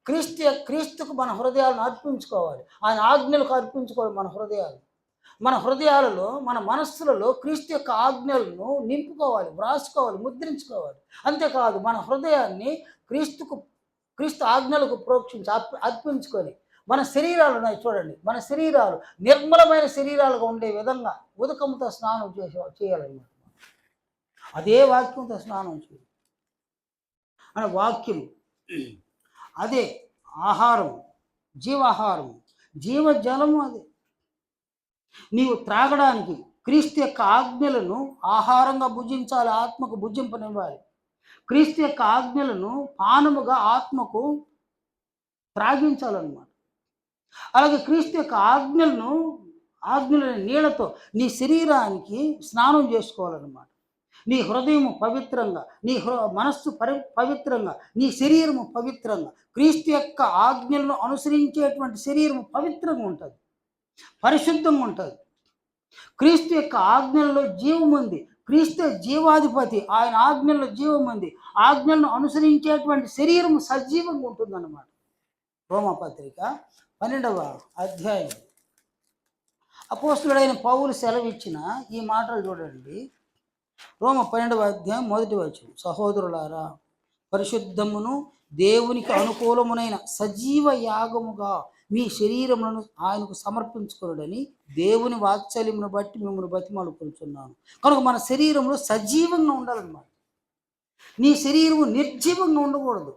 క్రీస్తుకు మన హృదయాలను అర్పించుకోవాలి. ఆయన ఆజ్ఞలకు అర్పించుకోవాలి మన హృదయాలలో, మన మనస్సులలో క్రీస్తు యొక్క ఆజ్ఞలను నింపుకోవాలి, వ్రాసుకోవాలి, ముద్రించుకోవాలి. అంతేకాదు మన హృదయాన్ని క్రీస్తు ఆజ్ఞలకు ప్రోక్షించి అర్పించుకొని మన శరీరాలు ఉన్నాయి చూడండి, మన శరీరాలు నిర్మలమైన శరీరాలుగా ఉండే విధంగా ఉదకంతో స్నానం చేయాలన్నమాట. అదే వాక్యంతో స్నానం చేయాలి. అని వాక్యం అదే ఆహారం, జీవాహారం, జీవజలము అదే. నీవు త్రాగడానికి క్రీస్తు యొక్క ఆజ్ఞలను ఆహారంగా భుజించాలి, ఆత్మకు భుజింపనివ్వాలి. క్రీస్తు యొక్క ఆజ్ఞలను పానముగా ఆత్మకు త్రాగించాలన్నమాట. అలాగే క్రీస్తు యొక్క ఆజ్ఞల నీళ్లతో నీ శరీరానికి స్నానం చేసుకోవాలన్నమాట. నీ హృదయము పవిత్రంగా, నీ మనస్సు పవిత్రంగా, నీ శరీరము పవిత్రంగా, క్రీస్తు యొక్క ఆజ్ఞలను అనుసరించేటువంటి శరీరము పవిత్రంగా ఉంటుంది, పరిశుద్ధంగా ఉంటుంది. క్రీస్తు యొక్క ఆజ్ఞల్లో జీవం ఉంది, క్రీస్తు జీవాధిపతి, ఆయన ఆజ్ఞల్లో జీవం ఉంది. ఆజ్ఞలను అనుసరించేటువంటి శరీరము సజీవంగా ఉంటుందన్నమాట. రోమపత్రిక 12 అపోస్తులుడైన పౌలు సెలవిచ్చిన ఈ మాటలు చూడండి. రోమ 12 సహోదరులారా, పరిశుద్ధమును దేవునికి అనుకూలమునైన సజీవ యాగముగా మీ శరీరములను ఆయనకు సమర్పించుకోడని దేవుని వాత్సల్యమును బట్టి మిమ్మల్ని బతిమాలుకుంటున్నాను. కనుక మన శరీరంలో సజీవంగా ఉండాలన్నమాట. నీ శరీరము నిర్జీవంగా ఉండకూడదు.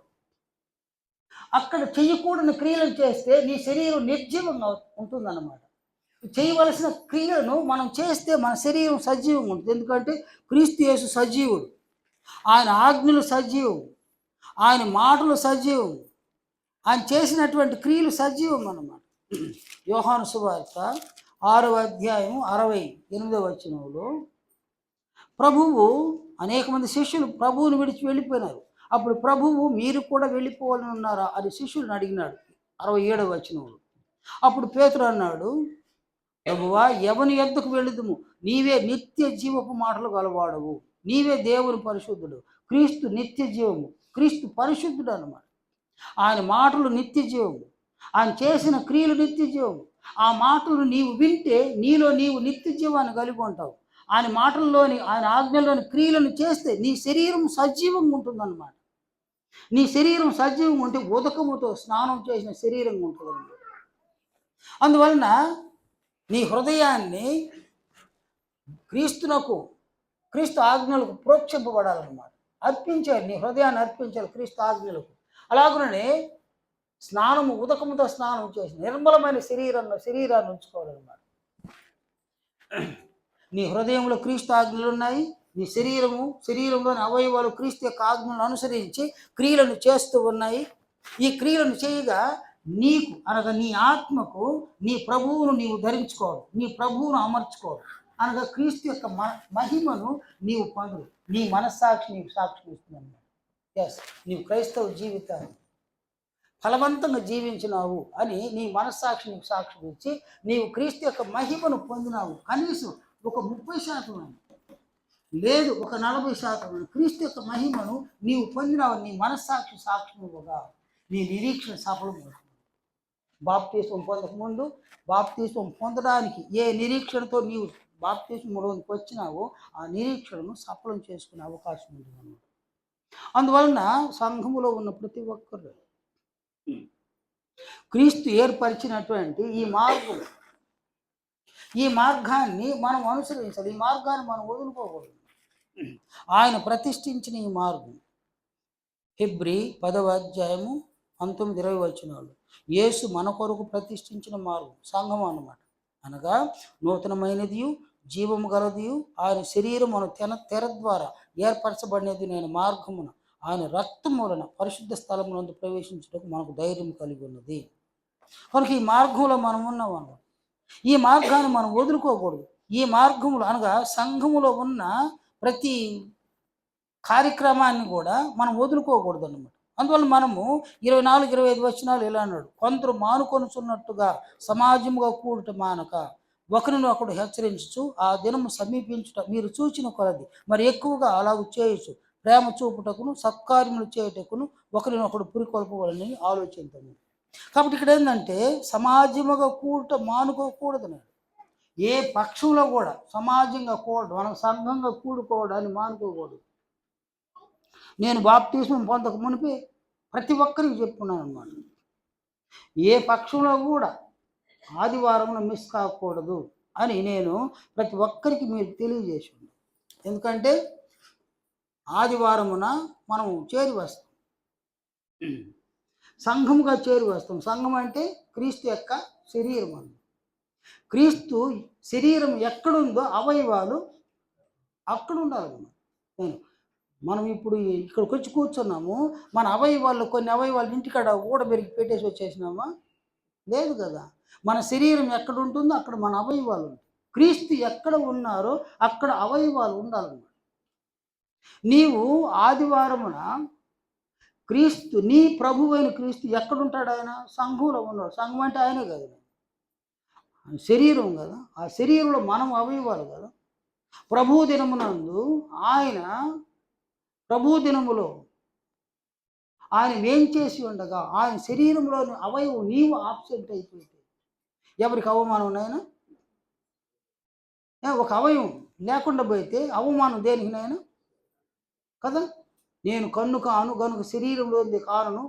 అక్కడ చేయకూడని క్రియలను చేస్తే నీ శరీరం నిర్జీవంగా ఉంటుందన్నమాట. చేయవలసిన క్రియలను మనం చేస్తే మన శరీరం సజీవంగా ఉంటుంది. ఎందుకంటే క్రీస్తు యేసు సజీవుడు, ఆయన ఆజ్ఞలు సజీవం, ఆయన మాటలు సజీవం, ఆయన చేసినటువంటి క్రియలు సజీవం అన్నమాట. యోహాను సువార్త 6:68 ప్రభువు అనేక మంది శిష్యులు ప్రభువుని విడిచి వెళ్ళిపోయినారు. అప్పుడు ప్రభువు మీరు కూడా వెళ్ళిపోవాలని ఉన్నారా అని శిష్యులను అడిగినాడు. 67 అప్పుడు పేతురు అన్నాడు, ప్రభువా, ఎవని యొద్దకు వెళ్ళుదుము? నీవే నిత్య జీవపు మాటలు గలవాడవు, నీవే దేవుని పరిశుద్ధుడు. క్రీస్తు నిత్య జీవము, క్రీస్తు పరిశుద్ధుడు అన్నమాట. ఆయన మాటలు నిత్య జీవము, ఆయన చేసిన క్రియలు నిత్య జీవము. ఆ మాటలు నీవు వింటే నీలో నీవు నిత్య జీవాన్ని కలిగి ఉంటావు. ఆయన మాటల్లోని, ఆయన ఆజ్ఞల్లోని క్రియలను చేస్తే నీ శరీరం సజీవంగా ఉంటుందన్నమాట. నీ శరీరం సజీవంగా ఉంటే ఉదకముతో స్నానం చేసిన శరీరంగా ఉంటుంది. అందువలన నీ హృదయాన్ని క్రీస్తు ఆజ్ఞలకు ప్రోక్షింపబడాలన్నమాట. అర్పించాలి, నీ హృదయాన్ని అర్పించాలి క్రీస్తు ఆజ్ఞలకు. అలాగనే ఉదకముతో స్నానం చేసి నిర్మలమైన శరీరాన్ని ఉంచుకోవాలన్నమాట. నీ హృదయంలో క్రీస్తు ఆజ్ఞలు ఉన్నాయి, నీ శరీరంలోని అవయవాలు క్రీస్తు యొక్క ఆజ్ఞలను అనుసరించి క్రియలను చేస్తూ ఉన్నాయి. ఈ క్రియలను చేయగా నీకు అనగా నీ ఆత్మకు నీ ప్రభువును నీవు ధరించుకోవాలి, నీ ప్రభువును అమర్చుకోవాలి. అనగా క్రీస్తు యొక్క మహిమను నీవు పొందు. నీ మనస్సాక్షి నీకు సాక్షి ఇస్తుంది. ఎస్, నీవు క్రైస్తవ జీవితాన్ని ఫలవంతంగా జీవించినావు అని నీ మనస్సాక్షి నీకు సాక్షి ఇచ్చి నీవు క్రీస్తు యొక్క మహిమను పొందినావు. కనీసం ఒక 30% లేదు, ఒక 40% క్రీస్తు యొక్క మహిమను నీవు పొందినావు. నీ మనస్సాక్షి సాక్ష్యముగా నీ నిరీక్షణ సఫలమవుతుంది. బాప్తీసం పొందకముందు, బాప్తీసం పొందడానికి ఏ నిరీక్షణతో నీవు బాప్తీసంలోకి వచ్చినావో ఆ నిరీక్షణను సఫలం చేసుకునే అవకాశం ఉంటుంది అన్నమాట. అందువలన సంఘములో ఉన్న ప్రతి ఒక్కరు క్రీస్తు ఏర్పరిచినటువంటి ఈ మార్గాన్ని మనం అనుసరించాలి. ఈ మార్గాన్ని మనం వదులుకోకూడదు. ఆయన ప్రతిష్ఠించిన ఈ మార్గం హెబ్రీ 10వ అధ్యాయము 19-20 వచనాలు. యేసు మన కొరకు ప్రతిష్ఠించిన మార్గం సంఘం అన్నమాట. అనగా నూతనమైనదియు జీవము గలదియు ఆయన శరీరమును తెర ద్వారా ఏర్పరచబడినది నేను మార్గమున ఆయన రక్తం వలన పరిశుద్ధ స్థలమునందు ప్రవేశించడానికి మనకు ధైర్యం కలిగి ఉన్నది. కనుక ఈ మార్గంలో మనం ఉన్నాం అన్నమాట. ఈ మార్గాన్ని మనం వదులుకోకూడదు. ఈ మార్గములు అనగా సంఘములో ఉన్న ప్రతి కార్యక్రమాన్ని కూడా మనం వదులుకోకూడదు అన్నమాట. అందువల్ల మనము 24-25 వచనాలు ఇలా అన్నాడు, కొందరు మానుకొనుచున్నట్టుగా సమాజముగా కూడుట మానక ఒకరిని ఒకడు హెచ్చరించు, ఆ దినము సమీపించుట మీరు చూచిన కొలది మరి ఎక్కువగా అలాగూ చేయొచ్చు, ప్రేమ చూపుటకును సత్కార్యములు చేయుటకును ఒకరినొకడు పురికొల్పవాలని ఆలోచించండి. కాబట్టి ఇక్కడ ఏంటంటే సమాజముగా కూడుట మానుకోకూడదు. ఏ పక్షంలో కూడా సమాజంగా కూడదు, మనం సంఘంగా కూడుకోవడాన్ని మానుకోకూడదు. నేను బాప్తిస్మం పొందక మునిపే ప్రతి ఒక్కరికి చెప్పుకున్నాను అన్నమాట. ఏ పక్షంలో కూడా ఆదివారంలో మిస్ కాకూడదు అని నేను ప్రతి ఒక్కరికి మీరు తెలియజేసి ఉన్నాను. ఎందుకంటే ఆదివారమున మనం చేరి వస్తాం, సంఘముగా చేరి వస్తాం. సంఘం అంటే క్రీస్తు యొక్క శరీరం అన్న. క్రీస్తు శరీరం ఎక్కడుందో అవయవాలు అక్కడ ఉండాలన్నమాట. మనం ఇప్పుడు ఇక్కడికి వచ్చి కూర్చున్నాము, మన అవయవాళ్ళు కొన్ని అవయవాలు ఇంటికాడ ఊడబెరిగి పెట్టేసి వచ్చేసినామా? లేదు కదా. మన శరీరం ఎక్కడ ఉంటుందో అక్కడ మన అవయవాలు ఉంటాయి. క్రీస్తు ఎక్కడ ఉన్నారో అక్కడ అవయవాలు ఉండాలన్నమాట. నీవు ఆదివారమున క్రీస్తు నీ ప్రభు అయిన క్రీస్తు ఎక్కడుంటాడు? ఆయన సంఘంలో ఉన్నాడు. సంఘం అంటే ఆయనే కదా, శరీరం కదా. ఆ శరీరంలో మనం అవయవాలు కదా. ప్రభు దినమునందు ప్రభు దినములో ఆయన ఏం చేసి ఉండగా ఆయన శరీరంలోని అవయవం నీవు ఆబ్సెంట్ అయిపోతే ఎవరికి అవమానం ఉన్నాయన? ఒక అవయవం లేకుండా పోయితే అవమానం దేనికినైనా కదా. నేను కన్ను కాను కనుక శరీరంలోనిది కానను,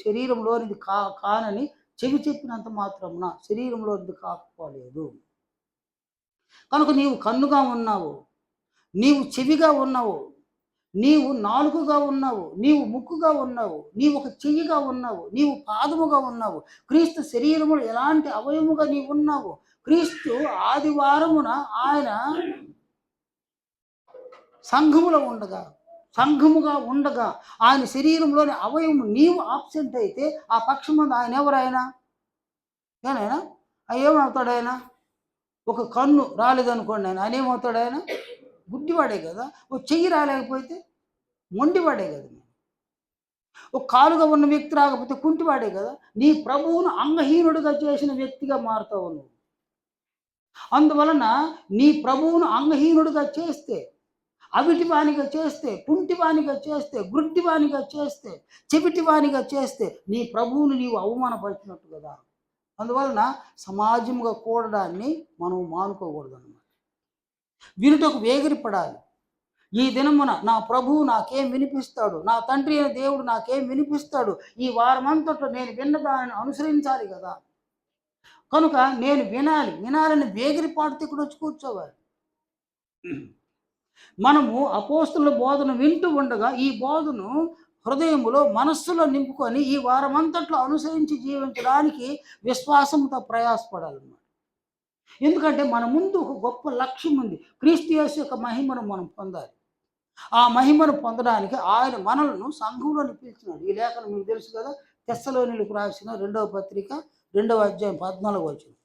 శరీరంలోనిది కానని చెవి చెప్పినంత మాత్రమున శరీరంలోనిది కాకపోలేదు. కనుక నీవు కన్నుగా ఉన్నావు, నీవు చెవిగా ఉన్నావు, నీవు నాలుకగా ఉన్నావు, నీవు ముక్కుగా ఉన్నావు, నీవు ఒక చెయ్యిగా ఉన్నావు, నీవు పాదముగా ఉన్నావు. క్రీస్తు శరీరములో ఎలాంటి అవయముగా నీవు ఉన్నావు. క్రీస్తు ఆదివారమున ఆయన సంఘముగా ఉండగా ఆయన శరీరంలోని అవయము నీవు ఆబ్సెంట్ అయితే ఆ పక్షమందు ఆయన ఎవరైనా ఏనైనా ఏమవుతాడు? ఆయన ఒక కన్ను రాలేదనుకోండి, ఆయన ఏమవుతాడు? ఆయన గుడ్డివాడే కదా. ఒక చెయ్యి రాలేకపోతే మొండివాడే కదా. ఒక కాలుగా ఉన్న వ్యక్తి రాకపోతే కుంటివాడే కదా. నీ ప్రభువును అంగహీనుడిగా చేసిన వ్యక్తిగా మారుతావు నువ్వు. అందువలన నీ ప్రభువును అంగహీనుడిగా చేస్తే, అవిటివానిగా చేస్తే, కుంటివానిగా చేస్తే, గుడ్డివానిగా చేస్తే, చెవిటివానిగా చేస్తే నీ ప్రభువును నీవు అవమానపరిచినట్టు కదా. అందువలన సమాజంగా కూడడాన్ని మనం మానుకోకూడదు అన్నమాట. వినుటకు వేగిరపడాలి. ఈ దినమున నా ప్రభువు నాకేం వినిపిస్తాడు, నా తండ్రి అయిన దేవుడు నాకేం వినిపిస్తాడు, ఈ వారమంతట్లో నేను విన్నదాన్ని అనుసరించాలి కదా. కనుక నేను వినాలని వేగిరిపాటుతో ఇక్కడ వచ్చి కూర్చోవాలి. మనము అపోస్తుల బోధన వింటూ ఉండగా ఈ బోధను హృదయములో మనస్సులో నింపుకొని ఈ వారమంతట్లో అనుసరించి జీవించడానికి విశ్వాసంతో ప్రయాసపడాలన్నమాట. ఎందుకంటే మన ముందు ఒక గొప్ప లక్ష్యం ఉంది. క్రీస్తు యేసు యొక్క మహిమను మనం పొందాలి. ఆ మహిమను పొందడానికి ఆయన మనలను సంఘంలోనికి పిలిచినాడు. ఈ లేఖనం మీకు తెలుసు కదా! తెస్సలోనిలకు రాసిన 2వ పత్రిక 2వ అధ్యాయం 14వ వచనం.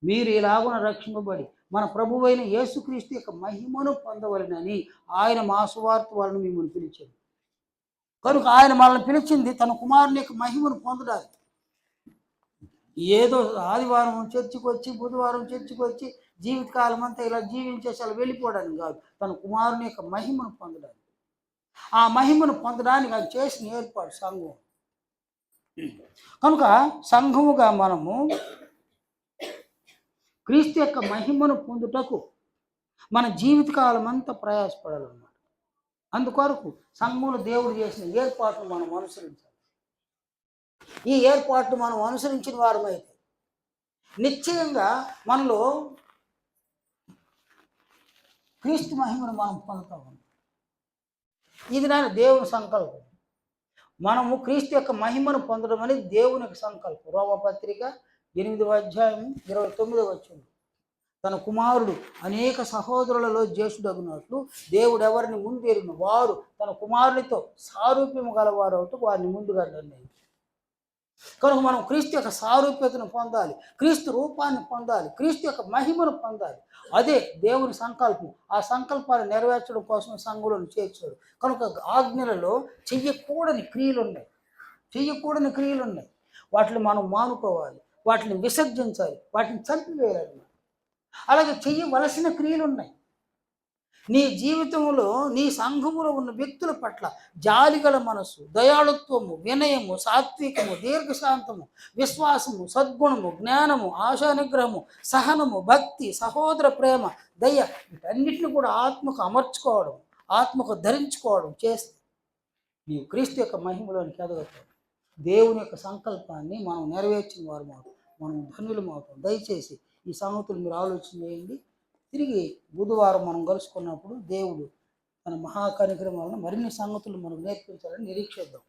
మీరు ఇలాగున రక్షింపబడి మన ప్రభువైన యేసుక్రీస్తు యొక్క మహిమను పొందవలెనని ఆయన మా సువార్త వలన మిమ్మల్ని పిలిచాడు. కనుక ఆయన మనల్ని పిలిచింది తన కుమారుని యొక్క మహిమను పొందడానికి. ఏదో ఆదివారం చర్చికి వచ్చి, బుధవారం చర్చికి వచ్చి, జీవితకాలం అంతా ఇలా జీవించేసి అలా వెళ్ళిపోవడానికి కాదు. తన కుమారుని యొక్క మహిమను పొందడానికి. ఆ మహిమను పొందడానికి ఆయన చేసిన ఏర్పాటు సంఘం. కనుక సంఘముగా మనము క్రీస్తు యొక్క మహిమను పొందుటకు మన జీవితకాలం అంతా ప్రయాసపడాలన్నమాట. అందుకొరకు సంఘంలో దేవుడు చేసిన ఏర్పాటును మనం అనుసరించాలి. ఈ ఏర్పాటును మనం అనుసరించిన వారమైతే నిశ్చయంగా మనలో క్రీస్తు మహిమను మనం పొందుతాము. ఇది నా దేవుని సంకల్పం. మనము క్రీస్తు యొక్క మహిమను పొందడం అనేది దేవుని యొక్క సంకల్పం. రోమపత్రిక 8వ అధ్యాయం 29వ వచనం. తన కుమారుడు అనేక సహోదరులలో జ్యేష్ఠుడగునట్లు దేవుడు ఎవరిని ముందెరిగిన వారు తన కుమారునితో సారూప్యము గలవారు అవుతూ వారిని ముందుగా నిర్ణయించారు. కనుక మనం క్రీస్తు యొక్క సారూప్యతను పొందాలి, క్రీస్తు రూపాన్ని పొందాలి, క్రీస్తు యొక్క మహిమను పొందాలి. అదే దేవుని సంకల్పం. ఆ సంకల్పాన్ని నెరవేర్చడం కోసం సంఘంలో చేర్చాడు. కనుక ఆజ్ఞలలో చెయ్యకూడని క్రియలు ఉన్నాయి. వాటిని మనం మానుకోవాలి, వాటిని విసర్జించాలి, వాటిని చంపివేయాలి. అలాగే చెయ్యవలసిన క్రియలు ఉన్నాయి. నీ జీవితంలో నీ సంఘములో ఉన్న వ్యక్తుల పట్ల జాలిగల మనసు, దయాళుత్వము, వినయము, సాత్వికము, దీర్ఘశాంతము, విశ్వాసము, సద్గుణము, జ్ఞానము, ఆశానిగ్రహము, సహనము, భక్తి, సహోదర ప్రేమ, దయ, వీటన్నిటిని కూడా ఆత్మకు అమర్చుకోవడం, ఆత్మకు ధరించుకోవడం చేస్తే నీవు క్రీస్తు యొక్క మహిమలోనికి ఎదగతావు. దేవుని యొక్క సంకల్పాన్ని మనం నెరవేర్చిన వారు మనం ధన్యులం అవుతాం. దయచేసి ఈ సంగతులు మీరు ఆలోచన చేయండి. తిరిగి బుధవారం మనం కలుసుకున్నప్పుడు దేవుడు తన మహాకనికరం వలన మరిన్ని సంగతులు మనకు నేర్పించాలని నిరీక్షిద్దాం.